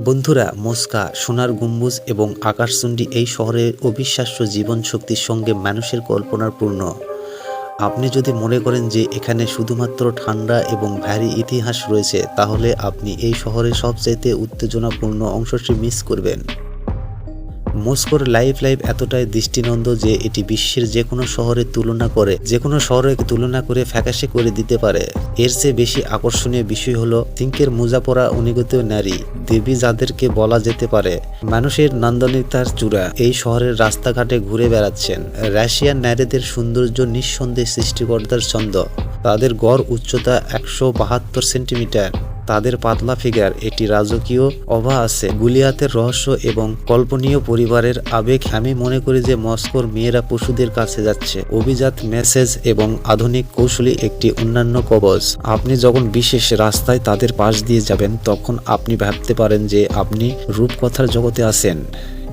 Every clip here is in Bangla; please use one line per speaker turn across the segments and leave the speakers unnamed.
বন্ধুরা, মস্কা, সোনার গম্বুজ এবং আকাশচুম্বী এই শহরের অবিশ্বাস্য জীবনশক্তির সঙ্গে মানুষের কল্পনার পূর্ণ। আপনি যদি মনে করেন যে এখানে শুধুমাত্র ঠান্ডা এবং ভারী ইতিহাস রয়েছে, তাহলে আপনি এই শহরের সবচাইতে উত্তেজনাপূর্ণ অংশটি মিস করবেন। মস্কোর লাইফ এতটাই দৃষ্টিনন্দন যে এটি বিশ্বের যে কোনো শহরের তুলনা করে ফ্যাকাশে করে দিতে পারে। এর চেয়ে বেশি আকর্ষণীয় বিষয় হলো সিঙ্কের মোজা পরা অনিগত নারী, দেবী যাদেরকে বলা যেতে পারে মানুষের নান্দনিকতার চূড়া, এই শহরের রাস্তাঘাটে ঘুরে বেড়াচ্ছেন। রাশিয়ান নারীদের সৌন্দর্য নিঃসন্দেহে সৃষ্টিকর্তার ছন্দ। তাদের গড় উচ্চতা 172 সেন্টিমিটার, তাদের পাতলা ফিগার, একটি রাজকীয় অভা আছে, গুলিয়াতের রহস্য এবং কল্পনীয় পরিবারের আবেগ। আমি মনে করি যে মস্কোর মেয়েরা পশুদের কাছে যাচ্ছে, অভিজাত মেসেজ এবং আধুনিক কৌশলী একটি অন্যান্য কবচ। আপনি যখন বিশেষ রাস্তায় তাদের পাশ দিয়ে যাবেন, তখন আপনি ভাবতে পারেন যে আপনি রূপকথার জগতে আছেন।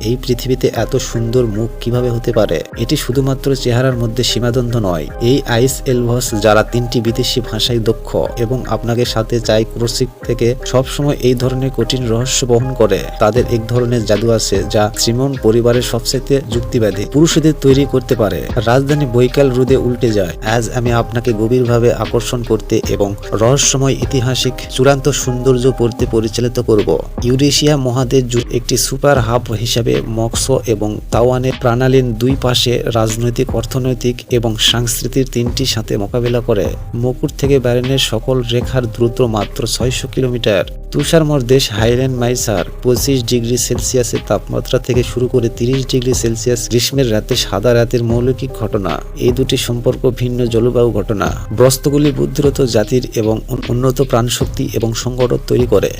এই পৃথিবীতে এত সুন্দর মুখ কিভাবে হতে পারে? এটি শুধুমাত্র চেহারার মধ্যে সীমাবদ্ধ নয়। এই আইস এলভস যারা 3টি বিদেশি ভাষায় দক্ষ এবং আপনাকে সাথে চাই ক্রোসিক থেকে সবসময় এই ধরনের কঠিন রহস্য বহন করে, তাদের এক ধরনের জাদু আছে যা শ্রীমন পরিবারের সবচেয়ে যুক্তিবাদী পুরুষদের তৈরি করতে পারে। রাজধানী বৈকাল রোদে উল্টে যায়। আজ আমি আপনাকে গভীরভাবে আকর্ষণ করতে এবং রহস্যময় ঐতিহাসিক চূড়ান্ত সৌন্দর্য পড়তে পরিচালিত করব। ইউরেশিয়া মহাদেশ জুড়ে একটি সুপার হাব হিসাবে মস্কো এবং তাওয়ানের প্রাণালীর দুই পাশে রাজনৈতিক, অর্থনৈতিক এবং সাংস্কৃতিক তিনটি সাথে মোকাবিলা করে। মুকুট থেকে ব্যারেনের সকল রেখার দ্রুত মাত্র 600 কিলোমিটার। তুষারময় দেশ হাইল্যান্ড মাইসার 25 ডিগ্রি সেলসিয়াসের তাপমাত্রা থেকে শুরু করে 30 ডিগ্রি সেলসিয়াস গ্রীষ্মের রাতে সাদা রাতের মৌলিক ঘটনা। এই দুটি সম্পর্ক ভিন্ন জলবায়ু ঘটনা। বস্তুগুলি বুদ্ধিরত জাতির এবং উন্নত প্রাণশক্তি এবং সংগঠন তৈরি করে।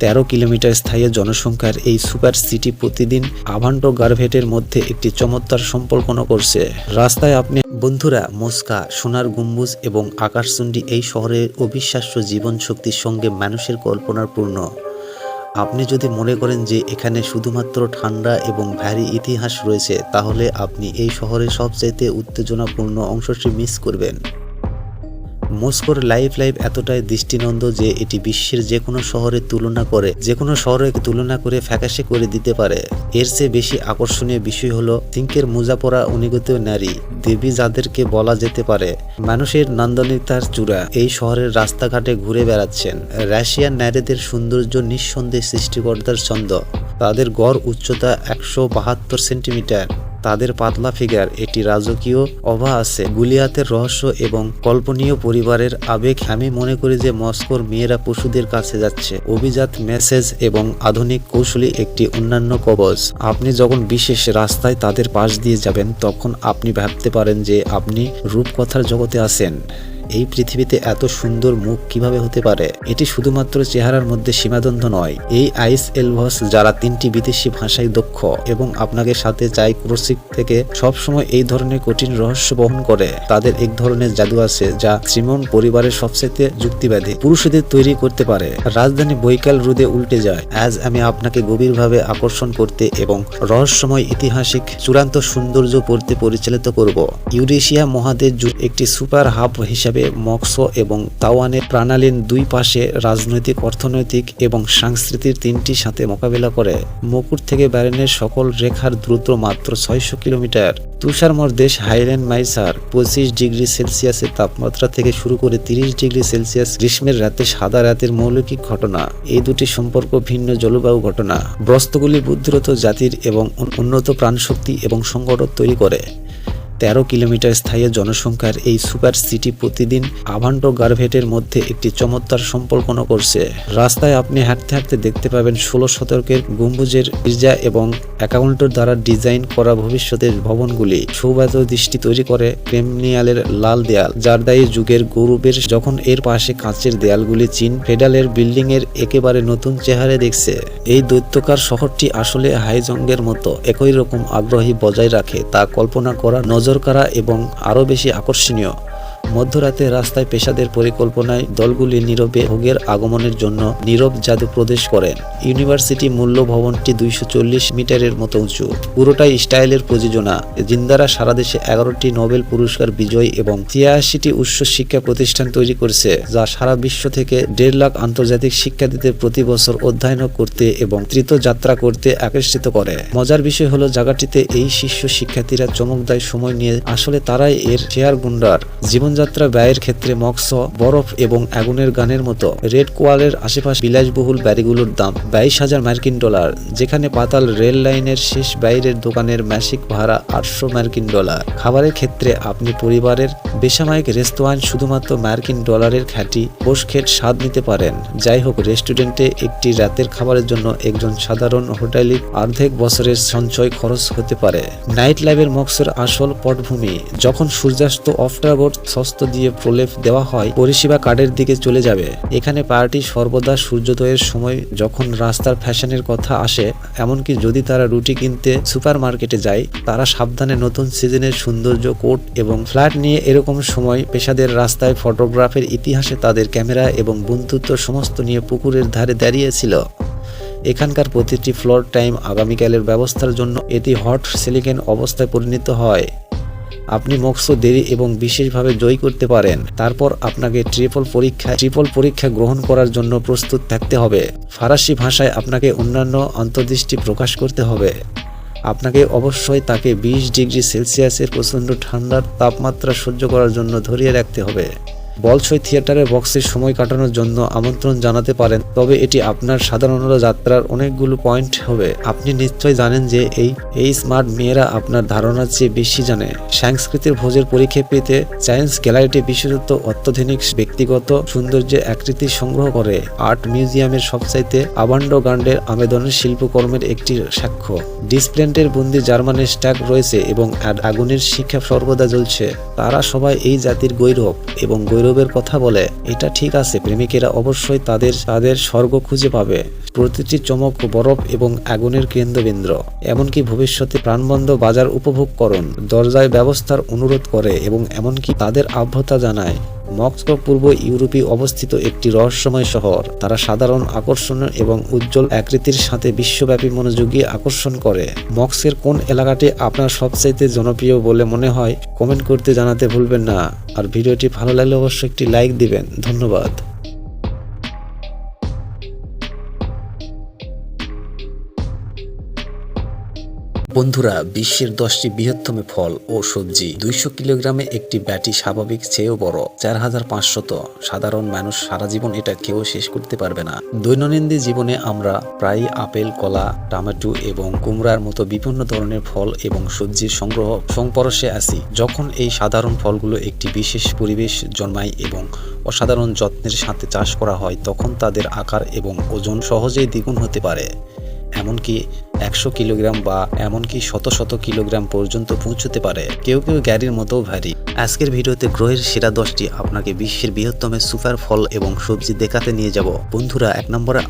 13 কিলোমিটার স্থায়ী জনসংখ্যার এই সুপার সিটি প্রতিদিন আভান্টো গার্ভেটের মধ্যে একটি চমৎকার সম্পর্কনা করছে। রাস্তায় আপনি বন্ধুরা, মস্কা, সোনার গম্বুজ এবং আকাশচুম্বী এই শহরের অবিশ্বাস্য জীবনশক্তির সঙ্গে মানুষের কল্পনার পূর্ণ। আপনি যদি মনে করেন যে এখানে শুধুমাত্র ঠান্ডা এবং ভারী ইতিহাস রয়েছে, তাহলে আপনি এই শহরের সবচাইতে উত্তেজনাপূর্ণ অংশটি মিস করবেন। মস্কোর লাইফ এতটাই দৃষ্টিনন্দন যে এটি বিশ্বের যে কোনো শহরের তুলনা করে ফ্যাকাশে করে দিতে পারে। এর চেয়ে বেশি আকর্ষণীয় বিষয় হলো সিঙ্কের মোজা পরা অনিগত নারী, দেবী যাদেরকে বলা যেতে পারে মানুষের নান্দনিকতার চূড়া, এই শহরের রাস্তাঘাটে ঘুরে বেড়াচ্ছেন। রাশিয়ান নারীদের সৌন্দর্য নিঃসন্দেহে সৃষ্টিকর্তার ছন্দ। তাদের গড় উচ্চতা 172 সেন্টিমিটার, তাদের পাতলা ফিগার, একটি রাজকীয় অভা আছে, গুলিয়াতের রহস্য এবং কল্পনীয় পরিবারের আবেগ। আমি মনে করি যে মস্কোর মেয়েরা পশুদের কাছে যাচ্ছে, অভিজাত মেসেজ এবং আধুনিক কৌশলী একটি অন্যান্য কবচ। আপনি যখন বিশেষ রাস্তায় তাদের পাশ দিয়ে যাবেন, তখন আপনি ভাবতে পারেন যে আপনি রূপকথার জগতে আছেন। এই পৃথিবীতে এত সুন্দর মুখ কিভাবে হতে পারে? এটি শুধুমাত্র চেহারার মধ্যে সীমাবদ্ধ নয়। এই আইস এলভস যারা 3টি বিদেশি ভাষায় দক্ষ এবং আপনাকে সাথে চাই ক্রোসিক থেকে সবসময় এই ধরনের কঠিন রহস্য বহন করে, তাদের এক ধরনের জাদু আছে যা শ্রীমন পরিবারের সবচেয়ে যুক্তিবাদী পুরুষদের তৈরি করতে পারে। রাজধানী বৈকাল রোদে উল্টে যায়। আজ আমি আপনাকে গভীরভাবে আকর্ষণ করতে এবং রহস্যময় ঐতিহাসিক চূড়ান্ত সৌন্দর্য পড়তে পরিচালিত করব। ইউরেশিয়া মহাদেশ জুড়ে একটি সুপার হাব হিসাবে মস্কো এবং তাওয়ানের প্রাণালীর দুই পাশে রাজনৈতিক, অর্থনৈতিক এবং সাংস্কৃতিক তিনটি সাথে মোকাবিলা করে। মুকুট থেকে ব্যারেনের সকল রেখার দ্রুত মাত্র 600 কিলোমিটার। তুষারময় দেশ হাইল্যান্ড মাইসার 25 ডিগ্রি সেলসিয়াসের তাপমাত্রা থেকে শুরু করে 30 ডিগ্রি সেলসিয়াস গ্রীষ্মের রাতে সাদা রাতের মৌলিক ঘটনা। এই দুটি সম্পর্ক ভিন্ন জলবায়ু ঘটনা। বস্তুগুলি বুদ্ধিরত জাতির এবং উন্নত প্রাণশক্তি এবং সংগঠন তৈরি করে। 13 কিলোমিটার স্থায়ী জনসংখ্যার এই সুপার সিটি প্রতিদিন আভান্টো গার্ভেটের মধ্যে একটি চমৎকার সম্পর্কনা করছে। রাস্তায় আপনি হাঁটতে হাঁটতে দেখতে পাবেন 16 শতকের গম্বুজের গির্জা এবং অ্যাকাউন্টের দ্বারা ডিজাইন করা ভবিষ্যতের ভবনগুলি। সৌভাগ্য দৃষ্টি তৈরি করে ক্রেমলিনের লাল দেয়াল, জারদাই যুগের গৌরবের, যখন এর পাশে কাঁচের দেয়ালগুলি চীন ফেডারেল বিল্ডিং এর একেবারে নতুন চেহারা দেখছে। এই দৈত্যকার শহরটি আসলে হাইজঙ্গের মতো একই রকম আগ্রহী বজায় রাখে তা কল্পনা করা, নজর কাড়া এবং আরও বেশি আকর্ষণীয়। মধ্যরাতে রাস্তায় পেশাদের পরিকল্পনায় দলগুলি নীরবে ভোগের আগমনের জন্য নীরব জাদু প্রবেশ করেন। ইউনিভার্সিটি মূল্য ভবনটি 240 মিটারের মতো উঁচু, পুরোটাই স্টাইলের প্রযোজনা। জিন্দারা সারা দেশে 11টি নোবেল পুরস্কার বিজয়ী এবং 83টি উচ্চ শিক্ষা প্রতিষ্ঠান তৈরি করেছে, যা সারা বিশ্ব থেকে 1.5 লাখ আন্তর্জাতিক শিক্ষার্থীদের প্রতি বছর অধ্যয়ন করতে এবং তীর্থযাত্রা করতে আকর্ষিত করে। মজার বিষয় হলো জায়গাটিতে এই শীর্ষ শিক্ষার্থীরা চমকদায় সময় নিয়ে আসলে তারাই এর শেয়ার গুন্ডার। জীবনযাত্রা ব্যয়ের ক্ষেত্রে মক্স, বরফ এবং আগুনের গানের মতো রেড কোয়ালের আশেপাশে বিলাসবহুল বাড়িগুলোর দাম 22,000 মার্কিন ডলার, যেখানে পাতাল রেল লাইনের শেষ বাইরের দোকানের মাসিক ভাড়া 800 মার্কিন ডলার। খাবারের ক্ষেত্রে আপনি পরিবারের বেসামরিক রেস্তোরাঁ শুধুমাত্র মার্কিন ডলারের খ্যাতি পোষখেট স্বাদ নিতে পারেন। যাই হোক, রেস্টুরেন্টে একটি রাতের খাবারের জন্য একজন সাধারণ হোটেলে অর্ধেক বছরের সঞ্চয় খরচ হতে পারে। নাইট লাইফের মক্সের আসল পটভূমি। যখন সূর্যাস্ত অফটারবোর্ড সস্ত দিয়ে প্রলেপ দেওয়া হয়, পরিষেবা কার্ডের দিকে চলে যাবে। এখানে পার্টি সর্বদা সূর্যোদয়ের সময়। যখন রাস্তার ফ্যাশনের কথা আসে, এমনকি যদি তারা রুটি কিনতে সুপার মার্কেটে যায়, তারা সাবধানে নতুন সিজনের সৌন্দর্য, কোট এবং ফ্ল্যাট নিয়ে এরকম সময় পেশাদের রাস্তায় ফটোগ্রাফের ইতিহাসে তাদের ক্যামেরা এবং বন্ধুত্ব সমস্ত নিয়ে পুকুরের ধারে দাঁড়িয়েছিল। এখানকার প্রতিটি ফ্লোর টাইম আগামীকালের ব্যবস্থার জন্য এটি হট সিলিকন অবস্থায় পরিণত হয়। আপনি মক্স দেরি এবং বিশেষভাবে জয় করতে পারেন। তারপর আপনাকে ট্রিপল পরীক্ষা গ্রহণ করার জন্য প্রস্তুত থাকতে হবে। ফরাসি ভাষায় আপনাকে অন্যান্য অন্তর্দৃষ্টি প্রকাশ করতে হবে। আপনাকে অবশ্যই তাকে 20 ডিগ্রি সেলসিয়াসের প্রচণ্ড ঠান্ডার তাপমাত্রা সহ্য করার জন্য ধরিয়ে রাখতে হবে। বলশই থিয়েটারের বক্সে সময় কাটানোর জন্য আমন্ত্রণ জানাতে পারেন, তবে এটি আপনার সাধারণত যাত্রার অনেকগুলো পয়েন্ট হবে। আপনি নিশ্চয় জানেন যে এই স্মার্ট মেয়েরা আপনার ধারণার চেয়ে বেশি জানে। সাংস্কৃতিক ভোজের পরিপ্রেক্ষিতে সায়েন্স গ্যালারিটি বিশেষত অত্যাধুনিক ব্যক্তিগত সৌন্দর্যের আকৃতি সংগ্রহ করে। আর্ট মিউজিয়ামের সবচাইতে আভান্ডগার্ডের আবেদনের শিল্পকর্মের একটি সাক্ষ্য। ডিসপ্লেন্টের বন্দি জার্মানের স্ট্যাগ রয়েছে এবং আগুনের শিখা সর্বদা জ্বলছে। তারা সবাই এই জাতির গৌরব এবং গৌরবের কথা বলে। এটা ঠিক আছে, প্রেমিকেরা অবশ্যই তাদের স্বর্গ খুঁজে পাবে। প্রতিটি চমক বরফ এবং আগুনের কেন্দ্রবিন্দু। এমনকি ভবিষ্যতে প্রাণবন্ধ বাজার উপভোগ করুন, দরজায় ব্যবস্থার অনুরোধ করে এবং এমনকি তাদের আভ্যতা জানায়। মস্কো পূর্ব ইউরোপে অবস্থিত একটি রহস্যময় শহর। তারা সাধারণ আকর্ষণ এবং উজ্জ্বল আকৃতির সাথে বিশ্বব্যাপী মনোযোগী আকর্ষণ করে। মস্কোর কোন এলাকাটি আপনার সবচাইতে জনপ্রিয় বলে মনে হয় কমেন্ট করতে জানাতে ভুলবেন না। আর ভিডিওটি ভালো লাগলে অবশ্যই একটি লাইক দিবেন। ধন্যবাদ। বন্ধুরা, বিশ্বের 10টি বৃহত্তম ফল ও সবজি। 200 কিলোগ্রামে একটি ব্যাটি স্বাভাবিক চেয়েও বড়। 4500 সাধারণ মানুষ সারা জীবন এটা কেউ শেষ করতে পারবে না। দৈনন্দিন জীবনে আমরা প্রায় আপেল, কলা, টমেটো এবং কুমড়ার মতো বিভিন্ন ধরনের ফল এবং সবজির সংস্পর্শে আসি। যখন এই সাধারণ ফলগুলো একটি বিশেষ পরিবেশ জন্মায় এবং অসাধারণ যত্নের সাথে চাষ করা হয়, তখন তাদের আকার এবং ওজন সহজেই দ্বিগুণ হতে পারে। এমনকি 100 কিলোগ্রাম বা এমনকি শত কিলোগ্রাম পর্যন্ত পৌঁছতে পারে। কেউ গাড়ির মতো ভারী। আজকের ভিডিওতে গ্রহের সেরা 10টি আপনাকে বিশ্বের বৃহত্তম সুপার ফল এবং সবজি দেখাতে নিয়ে যাব। বন্ধুরা, 1 নম্বরে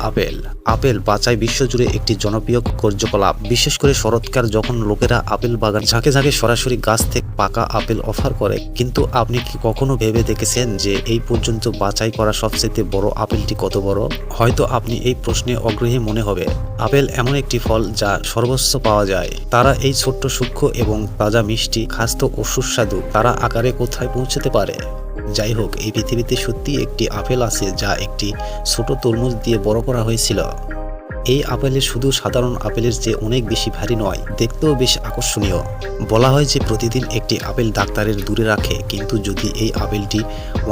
আপেল বাছাই বিশ্বজুড়ে একটি জনপ্রিয় কার্যকলাপ। বিশেষ করে শরৎকাল, যখন লোকেরা আপেল বাগান ঝাঁকে সরাসরি গাছ থেকে পাকা আপেল অফার করে। কিন্তু আপনি কি কখনো ভেবে দেখেছেন যে এই পর্যন্ত বাছাই করা সবচেয়ে বড় আপেলটি কত বড়? হয়তো আপনি এই প্রশ্নে আগ্রহী মনে হবে। আপেল এমন একটি ফল যা সর্বস্ব পাওয়া যায়। তারা এই ছোট্ট সূক্ষ্ম এবং তাজা মিষ্টি, খাস্ত ও সুস্বাদু। তারা আকারে কোথায় পৌঁছতে পারে? যাই হোক, এই পৃথিবীতে সত্যি একটি আপেল আছে যা একটি ছোট তরমুজ দিয়ে বড় করা হয়েছিল। এই আপেলের শুধু সাধারণ আপেলের চেয়ে অনেক বেশি ভারী নয়, দেখতেও বেশ আকর্ষণীয়। বলা হয় যে প্রতিদিন একটি আপেল ডাক্তারের দূরে রাখে, কিন্তু যদি এই আপেলটি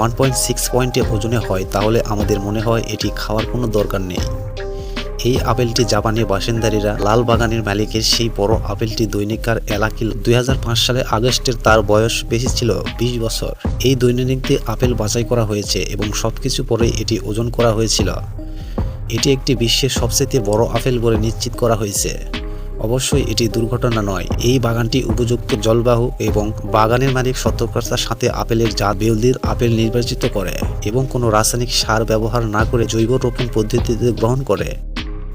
1.6 পয়েন্টে ওজনে হয়, তাহলে আমাদের মনে হয় এটি খাওয়ার কোনো দরকার নেই। এই আপেলটি জাপানের বাসিন্দারা লাল বাগানের মালিকের সেই বড় আপেলটি দৈনিকার এলাকিল 2005 সালে আগস্টের তার বয়স বেশি ছিল 20 বছর। এই দৈনিকতে আপেল বাছাই করা হয়েছে এবং সবকিছু পরে এটি ওজন করা হয়েছিল। এটি একটি বিশ্বের সবচেয়ে বড় আপেল বলে নিশ্চিত করা হয়েছে। অবশ্যই এটি দুর্ঘটনা নয়। এই বাগানটি উপযুক্ত জলবায়ু এবং বাগানের মালিক সতর্কতার সাথে আপেলের জাত বেলদির আপেল নির্বাচিত করে এবং কোনো রাসায়নিক সার ব্যবহার না করে জৈব রোপণ পদ্ধতিতে গ্রহণ করে।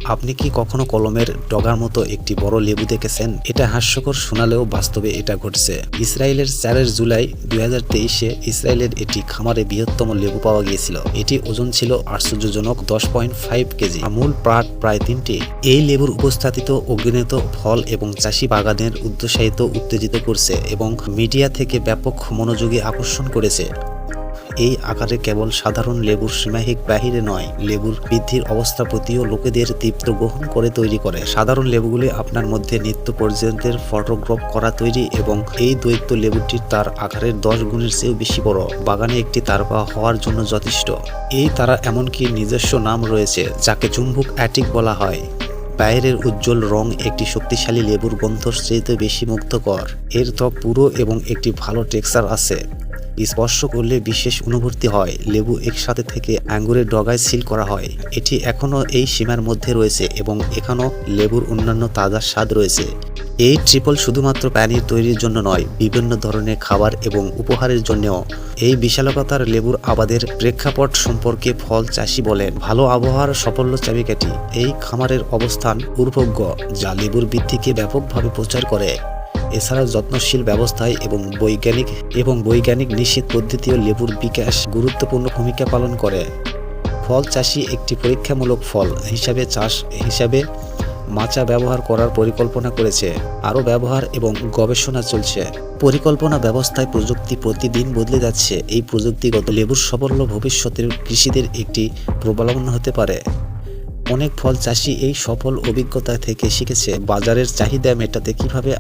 আপনি কি কখনো কলমের ডগার মতো একটি বড় লেবু দেখেছেন? এটা হাস্যকর শোনালেও বাস্তবে এটা ঘটছে। ইসরায়েলের 4 জুলাই 2023-এ ইসরায়েলের একটি খামারে বৃহত্তম লেবু পাওয়া গিয়েছিল। এটি ওজন ছিল আশ্চর্যজনক 10.5 কেজি, মূল পাট প্রায় 3টি। এই লেবুর উপস্থাপিত অগণিত ফল এবং চাষি বাগানের উত্তেজিত করছে এবং মিডিয়া থেকে ব্যাপক মনোযোগী আকর্ষণ করেছে। এই আকারে কেবল সাধারণ লেবুর সীমাহিক বাহিরে নয়, লেবুর বৃদ্ধির অবস্থা প্রতিও লোকেদের তীব্র গ্রহণ করে তৈরি করে। সাধারণ লেবুগুলি আপনার মধ্যে নিত্য পর্যন্তের ফটোগ্রাফ করা তৈরি এবং এই দৈত্য লেবুটি তার আকারের 10 গুণের চেয়েও বেশি বড়। বাগানে একটি তারকা হওয়ার জন্য যথেষ্ট। এই তারা এমনকি নিজস্ব নাম রয়েছে, যাকে চুম্বক অ্যাটিক বলা হয়। বাইরের উজ্জ্বল রং একটি শক্তিশালী লেবুর গন্ধর চেয়ে বেশি মুগ্ধকর। এর ত্বক পুরো এবং একটি ভালো টেক্সচার আছে। স্পর্শ করলে বিশেষ অনুভূতি হয়। লেবু একসাথে থেকে আঙ্গুরের ডগায় সিল করা হয়। এটি এখনও এই সীমার মধ্যে রয়েছে এবং এখানেও লেবুর অন্যান্য তাজা স্বাদ রয়েছে। এই ট্রিপল শুধুমাত্র পানির তৈরির জন্য নয়, বিভিন্ন ধরনের খাবার এবং উপহারের জন্যও। এই বিশালতার লেবুর আবাদের প্রেক্ষাপট সম্পর্কে ফল চাষি বলেন, ভালো আবহাওয়ার সাফল্য চাবিকাঠি। এই খামারের অবস্থান দুর্ভোগ্য, যা লেবুর বৃদ্ধিকে ব্যাপকভাবে প্রচার করে। এছাড়াও যত্নশীল ব্যবস্থায় এবং বৈজ্ঞানিক নিশ্চিত পদ্ধতিও লেবুর বিকাশ গুরুত্বপূর্ণ ভূমিকা পালন করে। ফল চাষি একটি পরীক্ষামূলক ফল হিসাবে মাচা ব্যবহার করার পরিকল্পনা করেছে। আরও ব্যবহার এবং গবেষণা চলছে। পরিকল্পনা ব্যবস্থায় প্রযুক্তি প্রতিদিন বদলে যাচ্ছে। এই প্রযুক্তিগত লেবুর সাফল্য ভবিষ্যতের কৃষিদের একটি প্রবলম্বন হতে পারে। অনেক ফল চাষি এই সফল অভিজ্ঞতা থেকে শিখেছে বাজারের চাহিদা মেটাতে কিভাবে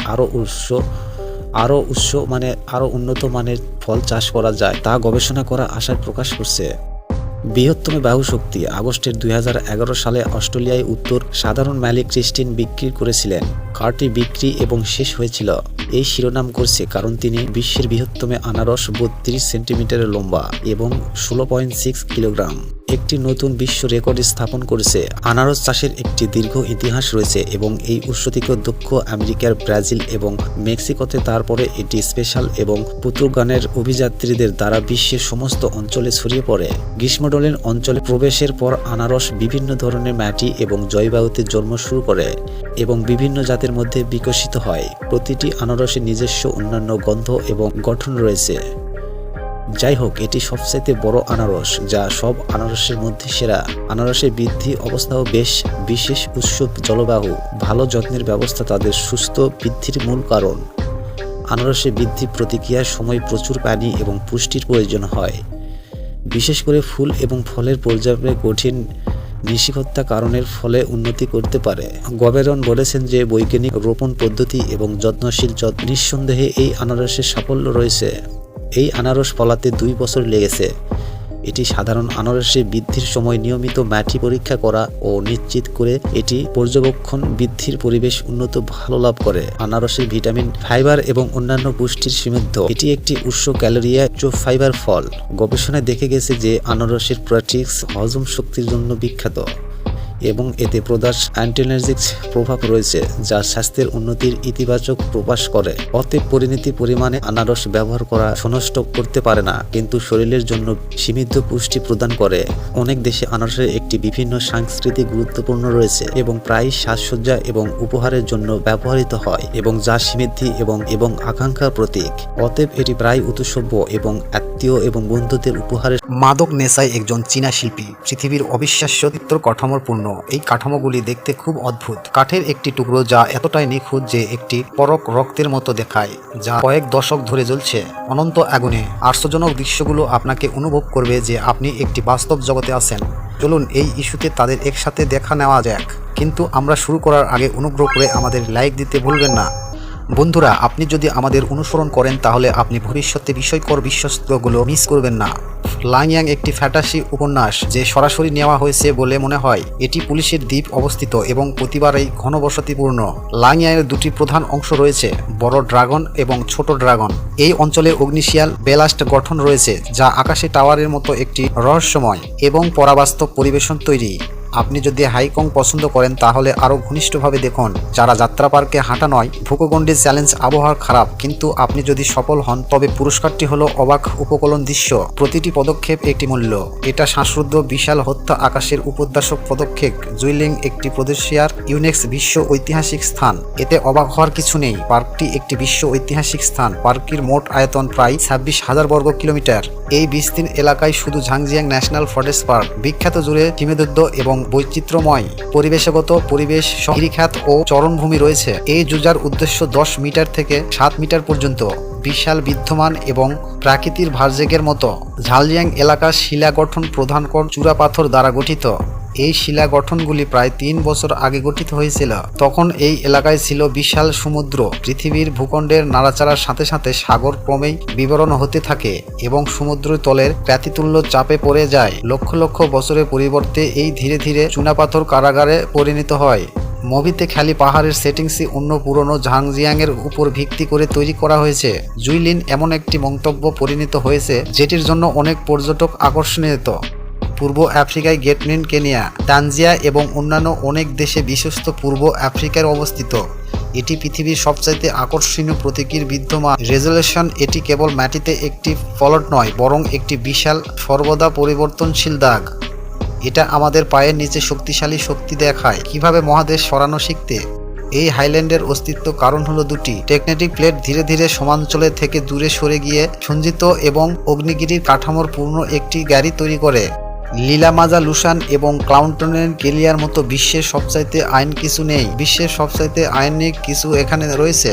আরও উন্নত মানের ফল চাষ করা যায় তা গবেষণা করা আশায় প্রকাশ করছে। বৃহত্তম বাহু শক্তি। আগস্টের 2011 সালে অস্ট্রেলিয়ায় উত্তর সাধারণ মালিক ক্রিস্টিন বিক্রি করেছিলেন। কারটি বিক্রি এবং শেষ হয়েছিল। এই শিরোনাম করছে কারণ তিনি বিশ্বের বৃহত্তম আনারস 32 সেন্টিমিটারের লম্বা এবং 16.6 কিলোগ্রাম একটি নতুন বিশ্ব রেকর্ড স্থাপন করেছে। আনারস চাষের একটি দীর্ঘ ইতিহাস রয়েছে এবং এই উৎস থেকে দক্ষ আমেরিকার, ব্রাজিল এবং মেক্সিকোতে, তারপরে এটি স্পেশাল এবং পর্তুগালের অভিযাত্রীদের দ্বারা বিশ্বের সমস্ত অঞ্চলে ছড়িয়ে পড়ে। গ্রীষ্মমণ্ডলীয় অঞ্চলে প্রবেশের পর আনারস বিভিন্ন ধরনের মাটি এবং জলবায়ুতে জন্ম শুরু করে এবং বিভিন্ন জাতের মধ্যে বিকশিত হয়। প্রতিটি আনারসের নিজস্ব অন্যান্য গন্ধ এবং গঠন রয়েছে। যাই হোক, এটি সবচেয়ে বড় আনারস, যা সব আনারসের মধ্যে সেরা। আনারসের বৃদ্ধি অবস্থাও বেশ বিশেষ। উৎসব জলবায়ু, ভালো যত্নের ব্যবস্থা তাদের সুস্থ বৃদ্ধির মূল কারণ। আনারসের বৃদ্ধি প্রতিক্রিয়ার সময় প্রচুর পানি এবং পুষ্টির প্রয়োজন হয়, বিশেষ করে ফুল এবং ফলের পর্যায়ে কঠিন নিষিদ্ধতা কারণের ফলে উন্নতি করতে পারে। গবেষণ বলেছেন যে বৈজ্ঞানিক রোপণ পদ্ধতি এবং যত্নশীল নিঃসন্দেহে এই আনারসের সাফল্য রয়েছে। এই আনারস ফলাতে 2 বছর লেগেছে। এটি সাধারণ আনারসের বৃদ্ধির সময় নিয়মিত মাটি পরীক্ষা করা ও নিশ্চিত করে এটি পর্যবেক্ষণ বৃদ্ধির পরিবেশ উন্নত ভালো লাভ করে। আনারসের ভিটামিন, ফাইবার এবং অন্যান্য পুষ্টির সমৃদ্ধ। এটি একটি উচ্চ ক্যালোরিয়া উচ্চ ফাইবার ফল। গবেষণায় দেখে গেছে যে আনারসের প্রোটিক্স হজম শক্তির জন্য বিখ্যাত এবং এতে প্রদাস অ্যান্টিএনার্জিক প্রভাব রয়েছে, যা স্বাস্থ্যের উন্নতির ইতিবাচক প্রকাশ করে। অতএব পরিণতি পরিমাণে আনারস ব্যবহার করা নষ্ট করতে পারে না, কিন্তু শরীরের জন্য সীমিত পুষ্টি প্রদান করে। অনেক দেশে আনারসের একটি বিভিন্ন সাংস্কৃতিক গুরুত্বপূর্ণ রয়েছে এবং প্রায় সাজসজ্জা এবং উপহারের জন্য ব্যবহৃত হয় এবং যা সমৃদ্ধি এবং আকাঙ্ক্ষার প্রতীক। অতএব এটি প্রায় উৎসব এবং আত্মীয় এবং বন্ধুদের উপহারের। মাদক নেশায় একজন চীনা শিল্পী। পৃথিবীর অবিশ্বাস্য চিত্র কাঠামোর পূর্ণ। এই কাঠামোগুলি দেখতে খুব অদ্ভুত। কাঠের একটি টুকরো যা এতটাই নিখুঁত যে একটি পরক রক্তের মতো দেখায়, যা কয়েক দশক ধরে জ্বলছে অনন্ত আগুনে। আশ্চর্যজনক দৃশ্যগুলো আপনাকে অনুভব করবে যে আপনি একটি বাস্তব জগতে আছেন। চলুন এই ইস্যুতে তাদের একসাথে দেখা নেওয়া যাক। কিন্তু আমরা শুরু করার আগে অনুগ্রহ করে আমাদের লাইক দিতে ভুলবেন না। বন্ধুরা, আপনি যদি আমাদের অনুসরণ করেন তাহলে আপনি ভবিষ্যতে বিষয়কর বিষয়গুলো মিস করবেন না। লাংয়াং একটি ফ্যান্টাসি উপন্যাস যে সরাসরি নেওয়া হয়েছে বলে মনে হয়। এটি পুলিশের দ্বীপ অবস্থিত এবং প্রতিবারেই ঘনবসতিপূর্ণ। লাংয়াংয়ের 2টি প্রধান অংশ রয়েছে, বড় ড্রাগন এবং ছোট ড্রাগন। এই অঞ্চলে অগ্নিশিয়াল বেলাস্ট গঠন রয়েছে, যা আকাশে টাওয়ারের মতো একটি রহস্যময় এবং পরাবাস্তব পরিবেশন তৈরি।
আপনি যদি হাইকং পছন্দ করেন তাহলে আরও ঘনিষ্ঠভাবে দেখুন। যারা যাত্রা পার্কে হাঁটা নয়, ভূকগণ্ডি চ্যালেঞ্জ আবহাওয়া খারাপ, কিন্তু আপনি যদি সফল হন তবে পুরস্কারটি হলো অবাক উপকূলন দৃশ্য। প্রতিটি পদক্ষেপ একটি মূল্য। এটা শ্বাসরুদ্ধ বিশাল হত্যা আকাশের উপদ্যাশক পদক্ষেপ। জুইলিং একটি প্রদেশিয়ার ইউনেক্স বিশ্ব ঐতিহাসিক স্থান। এতে অবাক হওয়ার কিছু নেই। পার্কটি একটি বিশ্ব ঐতিহাসিক স্থান। পার্কটির মোট আয়তন প্রায় 26,000 বর্গ কিলোমিটার। এই বিস্তীর্ণ এলাকায় শুধু ঝাংজিয়াং ন্যাশনাল ফরেস্ট পার্ক বিখ্যাত, জুড়ে সীমাবদ্ধ এবং বৈচিত্র্যময় পরিবেশগত পরিবেশ, গিরিখাত ও চরণভূমি রয়েছে। এই জুজার উদ্দেশ্য 10 মিটার থেকে 7 মিটার পর্যন্ত বিশাল বিদ্যমান এবং প্রাকৃতিক ভার্জেগের মতো। ঝাংজিয়াং এলাকা শিলা গঠন প্রধান চূড়াপাথর দ্বারা গঠিত। এই শিলা গঠনগুলি প্রায় 3 বছর আগে গঠিত হয়েছিল। তখন এই এলাকায় ছিল বিশাল সমুদ্র। পৃথিবীর ভূখণ্ডের নাড়াচাড়ার সাথে সাথে সাগর ক্রমেই বিবরণ হতে থাকে এবং সমুদ্র তলের প্রাতিতুল্য চাপে পড়ে যায়। লক্ষ লক্ষ বছরের পরিবর্তে এই ধীরে ধীরে চুনাপাথর কারাগারে পরিণত হয়। মুভিতে খালি পাহাড়ের সেটিংসই অন্য পুরনো ঝাংজিয়াংয়ের উপর ভিত্তি করে তৈরি করা হয়েছে। জুইলিন এমন একটি মন্তব্য পরিণত হয়েছে যেটির জন্য অনেক পর্যটক আকর্ষণীয়। পূর্ব আফ্রিকায় গেটনিন, কেনিয়া, তানজিয়া এবং অন্যান্য অনেক দেশে বিশ্বস্ত পূর্ব আফ্রিকার অবস্থিত। এটি পৃথিবীর সবচাইতে আকর্ষণীয় প্রতীকীর বিদ্যমান রেজলিউশন। এটি কেবল মাটিতে একটি ফলট নয়, বরং একটি বিশাল সর্বদা পরিবর্তনশীল দাগ। এটা আমাদের পায়ের নিচে শক্তিশালী শক্তি দেখায় কিভাবে মহাদেশ সরানো শিখতে। এই হাইল্যান্ডের অস্তিত্ব কারণ হলো দুটি। টেকটনিক প্লেট ধীরে ধীরে সমাঞ্চলে থেকে দূরে সরে গিয়ে সঞ্চিত এবং অগ্নিগিরির কাঠামোর পূর্ণ একটি গাড়ি তৈরি করে। লিলামাজা, লুসান এবং ক্লাউন্টনের কেলিয়ার মতো বিশ্বের সবচাইতে আইন কিছু নেই। বিশ্বের সবচাইতে আইনিক কিছু এখানে রয়েছে।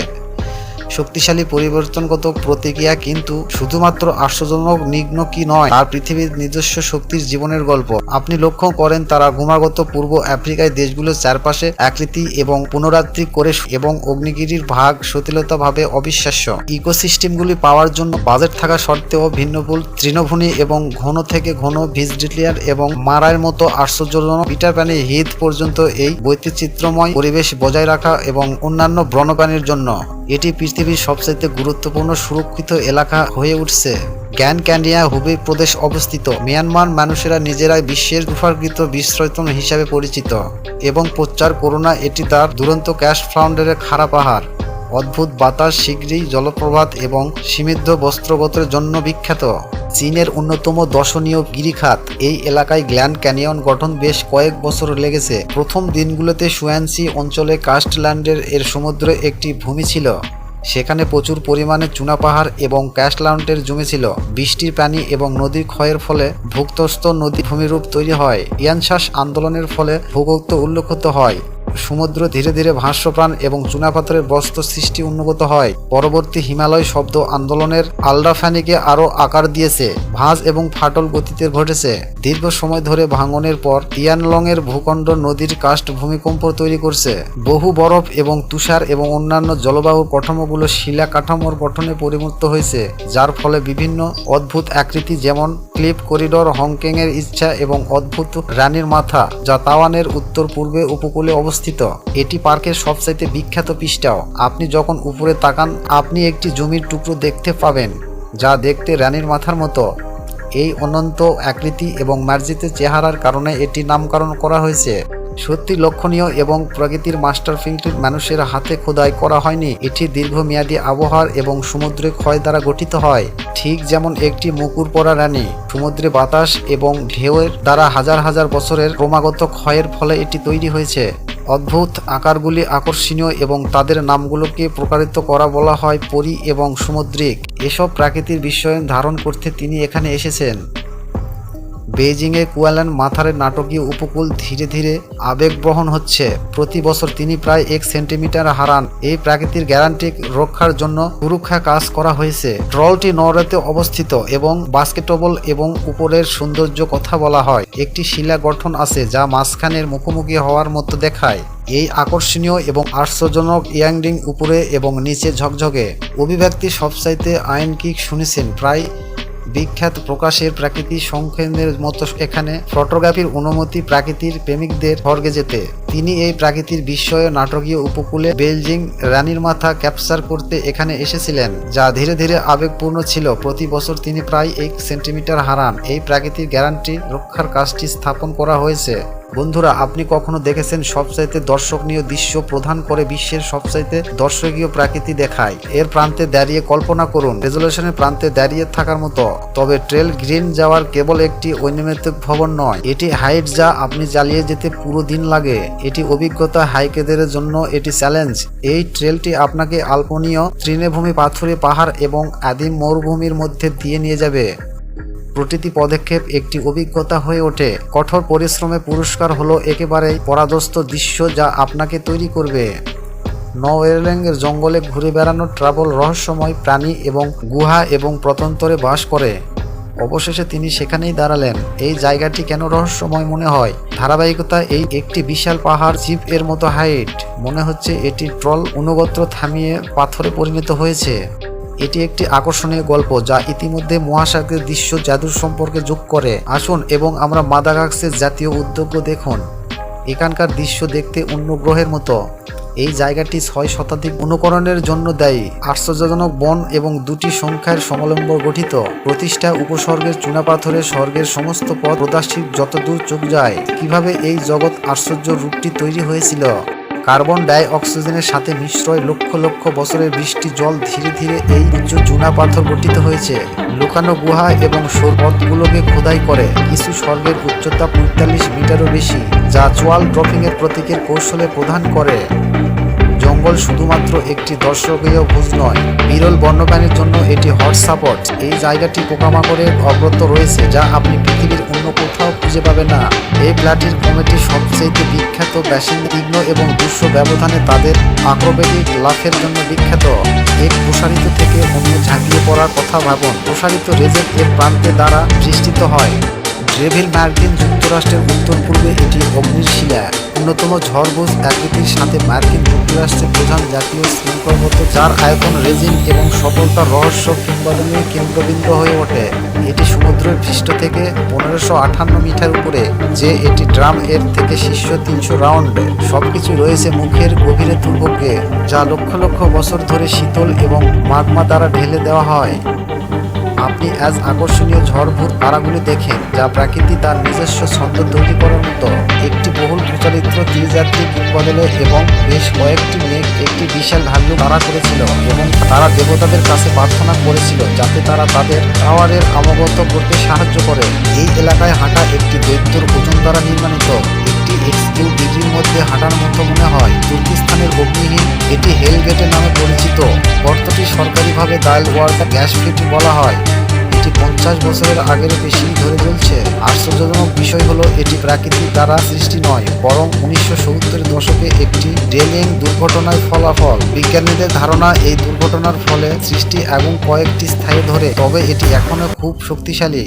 শক্তিশালী পরিবর্তনগত প্রতিক্রিয়া, কিন্তু শুধুমাত্র আশ্চর্যজনক নিগ্ন কি নয়, তার পৃথিবীর নিজস্ব শক্তির জীবনের গল্প। আপনি লক্ষ্য করেন তারা ক্রমাগত পূর্ব আফ্রিকায় দেশগুলোর চারপাশে আকৃতি এবং পুনরাবৃত্তি করে এবং অগ্নিগিরির ভাগ সতিলতাভাবে অবিশ্বাস্য। ইকোসিস্টেমগুলি পাওয়ার জন্য বাজেট থাকা সত্ত্বেও ভিন্নভূল তৃণভূমি এবং ঘন থেকে ঘন ভিজডিলিয়ার এবং মারার মতো আশ্চর্যজনক পিটার প্যানি হ্রদ পর্যন্ত এই বৈচিত্র্যময় পরিবেশ বজায় রাখা এবং অন্যান্য বন্যপ্রাণীর জন্য এটি পৃথিবীর সবচেয়ে গুরুত্বপূর্ণ সুরক্ষিত এলাকা হয়ে উঠছে। গ্র্যান্ড ক্যানিয়া হুবেই প্রদেশ অবস্থিত। মিয়ানমার মানুষেরা নিজেরাই বিশ্বের তুষারকৃত বিশ্রয়তন হিসাবে পরিচিত এবং প্রচার করোনা এটি তার দুরন্ত ক্যাশ ফাউন্ডারের খাড়া পাহাড়, অদ্ভুত বাতাস, শীঘ্রই জলপ্রপাত এবং সমৃদ্ধ বস্ত্রগতের জন্য বিখ্যাত। চীনের অন্যতম দর্শনীয় গিরিখাত। এই এলাকায় গ্র্যান্ড ক্যানিয়ন গঠন বেশ কয়েক বছর লেগেছে। প্রথম দিনগুলোতে সুয়ানসি অঞ্চলে কাস্টল্যান্ডের এর সমুদ্রে একটি ভূমি ছিল। সেখানে প্রচুর পরিমাণে চুনা পাহাড় এবং ক্যাশল্যান্ডের জমি ছিল। বৃষ্টির পানি এবং নদীর ক্ষয়ের ফলে ভূগর্ভস্থ নদী ভূমিরূপ তৈরি হয়। ইয়ানশাস আন্দোলনের ফলে ভূগর্ভ উল্লেখিত হয়। সমুদ্র ধীরে ধীরে ভাষ্যপ্রাণ এবং চুনাপাথরের বস্ত্র সৃষ্টি উন্নত হয়। পরবর্তী হিমালয় শব্দ আন্দোলনের আলডাফানিকে আরও আকার দিয়েছে। ভাঁজ এবং ফাটল গতিতে ঘটেছে। দীর্ঘ সময় ধরে ভাঙনের পর তিয়ানলং এর ভূখণ্ড নদীর কাস্ট ভূমিকম্প তৈরি করছে। বহু বরফ এবং তুষার এবং অন্যান্য জলবায়ু কাঠামোগুলো শিলা কাঠামোর গঠনে পরিণত হয়েছে, যার ফলে বিভিন্ন অদ্ভুত আকৃতি যেমন ক্লিপ করিডোর, হংকং এর ইচ্ছা এবং অদ্ভুত রানীর মাথা, যা তাওয়ানের উত্তর পূর্বে উপকূলে অবস্থিত। এটি পার্কের সবচাইতে বিখ্যাত পৃষ্ঠাও। আপনি যখন উপরে তাকান আপনি একটি জমির টুকরো দেখতে পাবেন যা দেখতে রানীর মাথার মতো। এই অনন্ত আকৃতি এবং মার্জিত চেহারার কারণে এটি নামকরণ করা হয়েছে। সত্যি লক্ষণীয় এবং প্রকৃতির মাস্টারপিসটি মানুষের হাতে খোদাই করা হয়নি। এটি দীর্ঘমেয়াদী আবহাওয়ার এবং সমুদ্রে ক্ষয় দ্বারা গঠিত হয়, ঠিক যেমন একটি মুকুর পরা রানী। সমুদ্রে বাতাস এবং ঢেউয়ের দ্বারা হাজার হাজার বছরের ক্রমাগত ক্ষয়ের ফলে এটি তৈরি হয়েছে। অদ্ভুত আকারগুলি আকর্ষণীয় এবং তাদের নামগুলোকে প্রকারিত করা বলা হয় পরী এবং সামুদ্রিক। এসব প্রাকৃতিক বিস্ময় ধারণ করতে তিনি এখানে এসেছেন। বেইজিংয়ে কুয়ালান মাথারের নাটকীয় উপকূল ধীরে ধীরে আবেগবহন হচ্ছে। প্রতি বছর তিনি প্রায় 1 সেন্টিমিটার হারান। এই প্রাকৃতিক গ্যারান্টি রক্ষার জন্য সুরক্ষা কাজ করা হয়েছে। ট্রলটি নরওয়েতে অবস্থিত এবং বাস্কেটবল এবং উপরের সৌন্দর্য কথা বলা হয়। একটি শিলা গঠন আছে যা মাঝখানের মুখোমুখি হওয়ার মতো দেখায়। এই আকর্ষণীয় এবং আশ্চর্যজনক ইয়াংডিং উপরে এবং নিচে ঝকঝকে। অভিব্যক্তি সবচাইতে আইন কি শুনেছেন প্রায় বিখ্যাত প্রকাশের প্রাকৃতিক সংখ্যানের মতো এখানে ফটোগ্রাফির অনুমতি প্রাকৃতির প্রেমিকদের স্বর্গে যেতে। তিনি এই প্রাকৃতিক বিস্ময় নাটকীয় উপকূলে বেইজিং রানীর মাথা ক্যাপচার করতে এখানে এসেছিলেন, যা ধীরে ধীরে আবেগপূর্ণ ছিল। প্রতি বছর তিনি প্রায় 1 সেন্টিমিটার হারান। এই প্রাকৃতিক গ্যারান্টি রক্ষার কাজটি স্থাপন করা হয়েছে বন্ধুরা, আপনি কখনো দেখেছেন সবচাইতে দর্শনীয় দৃশ্য প্রদান করে বিশ্বের সবচাইতে দর্শকীয় প্রাকৃতি দেখায়? এর প্রান্তে দাঁড়িয়ে কল্পনা করুন রেজলিউশনের প্রান্তে দাঁড়িয়ে থাকার মতো। তবে ট্রেল গ্রিন যাওয়ার কেবল একটি ঐনিমিত্তিক ভবন নয়, এটি হাইট যা আপনি চালিয়ে যেতে পুরো দিন লাগে। এটি অভিজ্ঞতা হাইকেদের জন্য এটি চ্যালেঞ্জ। এই ট্রেলটি আপনাকে আল্পনীয় তৃণভূমি, পাথুরে পাহাড় এবং আদিম মরুভূমির মধ্যে দিয়ে নিয়ে যাবে। প্রতিটি পদক্ষেপ একটি অভিজ্ঞতা হয়ে ওঠে। কঠোর পরিশ্রমে পুরস্কার হলো একেবারেই পরাদস্ত দৃশ্য যা আপনাকে তৈরি করবে। নওয়েরল্যান্ডের জঙ্গলে ঘুরে বেড়ানো ট্রাভেল রহস্যময় প্রাণী এবং গুহা এবং প্রত্যন্তরে বাস করে। অবশেষে তিনি সেখানেই দাঁড়ালেন। এই জায়গাটি কেন রহস্যময় মনে হয়? ধারাবাহিকতা, এই একটি বিশাল পাহাড় জিপ এর মতো হাইট, মনে হচ্ছে এটি ট্রল অনুগত্র থামিয়ে পাথরে পরিণত হয়েছে। এটি একটি আকর্ষণীয় গল্প যা ইতিমধ্যে মহাসাগরের দৃশ্য জাদুর সম্পর্কে যোগ করে। আসুন এবং আমরা মাদাগাস্কারের জাতীয় উদ্যোগ দেখুন। এখানকার দৃশ্য দেখতে অন্য গ্রহের মতো। এই জায়গাটি 6 শতাধিক অনুকরণের জন্য দায়ী। আশ্চর্যজনক বন এবং 2টি সংখ্যার সমলম্ব গঠিত। প্রতিষ্ঠা উপসর্গের চুনাপাথরের স্বর্গের সমস্ত পথ প্রদর্শিত যতদূর চোখ যায়। কিভাবে এই জগৎ আশ্চর্য রূপটি তৈরি হয়েছিল? কার্বন ডাই অক্সিজেনের সাথে মিশ্রয় লক্ষ লক্ষ বছরের বৃষ্টি জল ধীরে ধীরে এই উচ্চ চুনা পাথর গঠিত হয়েছে। লুকানো গুহা এবং সৈকতগুলোকে খোদাই করে। কিছু স্বর্গের উচ্চতা 45 মিটারও বেশি, যা ওয়াল ড্রপিংয়ের প্রতীকের কৌশলে প্রদান করে। জঙ্গল শুধুমাত্র একটি দর্শকীয় ভোজ নয়, বিরল বন্যপ্রাণীর জন্য এটি হটস্পট। এই জায়গাটি পোকামাকড়ের অগ্রত রয়েছে যা আপনি পৃথিবীর অন্য কোথাও খুঁজে পাবেন না। এই প্ল্যাটির কমিটি সবচেয়ে বিখ্যাত বাসিন্দা তীক্ষ্ণ এবং দুঃস্ব ব্যবধানে তাদের আক্রোবেটিক লাফের জন্য বিখ্যাত। এক প্রসারিত থেকে অন্য ঝাঁপিয়ে পড়ার কথা ভাবুন। প্রসারিত রেজের এর প্রান্তে দ্বারা সৃষ্টিত হয়। ড্রেভিল মার্কিন যুক্তরাষ্ট্রের উত্তর পূর্বে এটি অগ্নির শিলা, অন্যতম ঝড়বোঝ আকৃতির সাথে মার্কিন যুক্তরাষ্ট্রের প্রধান জাতীয় শৃঙ্খলবদ্ধ, যার আয়তন রেজিন এবং সফলতার রহস্য কিংবদন্তির কেন্দ্রবিন্দু হয়ে ওঠে। এটি সমুদ্রের পৃষ্ঠ থেকে 1558 মিটার উপরে, যে এটি ড্রাম এর থেকে শীর্ষ 300 রাউন্ড। সবকিছু রয়েছে মুখের গভীরে দুর্ভোগে, যা লক্ষ লক্ষ বছর ধরে শীতল এবং মাগমা দ্বারা ঢেলে দেওয়া হয়। আপনি আজ আকর্ষণীয় ঝড়ভূত তারাগুলি দেখেন, যা প্রকৃতি তার নিজস্ব ছন্দ তৈরি করার মতো। একটি বহুল প্রচারিত ত্রিযাত্রী কিংবদলে এবং বেশ কয়েকটি মেঘ একটি বিশাল ভাল্লুক তাড়া করেছিল এবং তারা দেবতাদের কাছে প্রার্থনা করেছিল যাতে তারা তাদের টাওয়ারের আমগত করতে সাহায্য করে। এই এলাকায় হাঁটা একটি দৈত্যর ওজন দ্বারা নির্মাণিত। একটি এক্সকিউ ডিগ্রির মধ্যে হাঁটার মতো মনে হয়। তুর্কিস্তানের অগ্নিহীন এটি হেল গেটে নামে পরিচিত। গর্তটি সরকারিভাবে ডায়াল ওয়ার্কার গ্যাস ফিট বলা হয়। এটি 50 বছরের আগের বেশি ধরে চলছে। আশ্চর্যজনক বিষয় হলো এটি প্রাকৃতিক দ্বারা সৃষ্টি নয়, বরং 1970-এর দশকে একটি ড্রেলিং দুর্ঘটনার ফলাফল। বিজ্ঞানীদের ধারণা এই দুর্ঘটনার ফলে সৃষ্টি আগুন কয়েকটি স্থায়ী ধরে, তবে এটি এখনও খুব শক্তিশালী।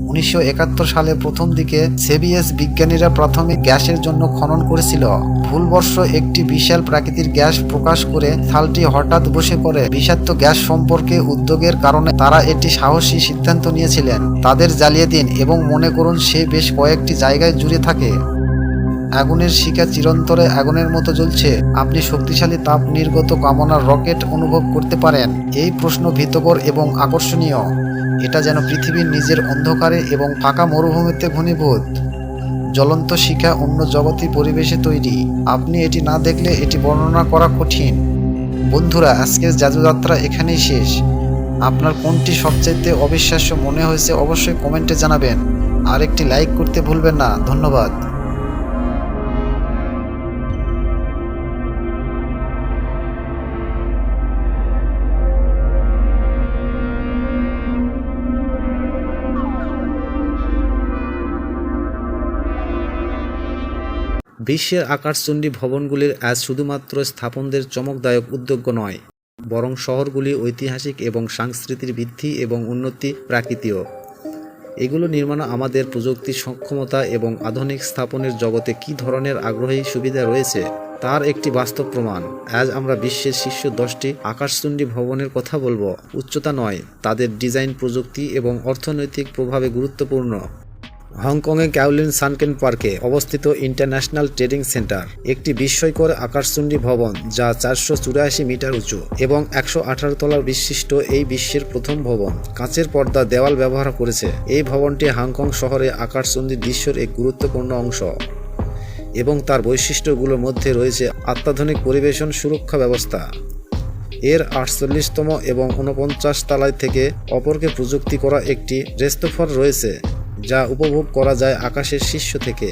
1971 সালে প্রথম দিকে সেবিএস বিজ্ঞানীরা প্রাথমিক গ্যাসের জন্য খনন করেছিল। ভুলবশত একটি বিশাল প্রাকৃতিক গ্যাস প্রকাশ করে খালটি হঠাৎ বসে পড়ে। বিষাক্ত গ্যাস সম্পর্কে উদ্বেগের কারণে তারা এটি সাহসী সিদ্ধান্ত নিয়েছিলেন। তাদের জ্বালিয়ে দিন এবং মনে করুন সে বেশ কয়েকটি জায়গায় জুড়ে থাকে। আগুনের শিখা চিরন্তরে আগুনের মতো জ্বলছে। আপনি শক্তিশালী তাপ নির্গত কামনার রকেট অনুভব করতে পারেন। এই প্রশ্ন ভীতকর এবং আকর্ষণীয়। এটা যেন পৃথিবীর নিজের অন্ধকারে এবং ফাঁকা মরুভূমিতে ঘনীভূত। জ্বলন্ত শিখা অন্য জগতী পরিবেশে তৈরি। আপনি এটি না দেখলে এটি বর্ণনা করা কঠিন। বন্ধুরা, আজকের জাদুযাত্রা এখানেই শেষ। আপনার কোনটি সবচাইতে অবিশ্বাস্য মনে হয়েছে অবশ্যই কমেন্টে জানাবেন। আর একটি লাইক করতে ভুলবেন না। ধন্যবাদ।
বিশ্বের আকাশচুম্বী ভবনগুলির আজ শুধুমাত্র স্থাপনদের চমকদায়ক উদ্যোগ নয়, বরং শহরগুলি ঐতিহাসিক এবং সাংস্কৃতিক বৃদ্ধি এবং উন্নতি প্রাকৃতিক। এগুলো নির্মাণ আমাদের প্রযুক্তির সক্ষমতা এবং আধুনিক স্থাপনের জগতে কী ধরনের আগ্রহী সুবিধা রয়েছে তার একটি বাস্তব প্রমাণ। আজ আমরা বিশ্বের শীর্ষ 10টি আকাশচুম্বী ভবনের কথা বলবো। উচ্চতা নয়, তাদের ডিজাইন, প্রযুক্তি এবং অর্থনৈতিক প্রভাবে গুরুত্বপূর্ণ। হংকংয়ে কাওলিন সানকেন পার্কে অবস্থিত ইন্টারন্যাশনাল ট্রেডিং সেন্টার একটি বিস্ময়কর আকাশচুম্বী ভবন যা 484 মিটার উঁচু এবং 118 তলার বিশিষ্ট। এই বিশ্বের প্রথম ভবন কাঁচের পর্দা দেওয়াল ব্যবহার করেছে। এই ভবনটি হংকং শহরে আকাশচুম্বী দৃশ্যের এক গুরুত্বপূর্ণ অংশ।
এবং তার বৈশিষ্ট্যগুলোর মধ্যে রয়েছে অত্যাধুনিক পরিবেশন সুরক্ষা ব্যবস্থা। এর 48তম এবং 49 তলায় থেকে অপরকে প্রযুক্তি করা একটি রেস্তোফর রয়েছে, যা উপভোগ করা যায় আকাশের শীর্ষ থেকে।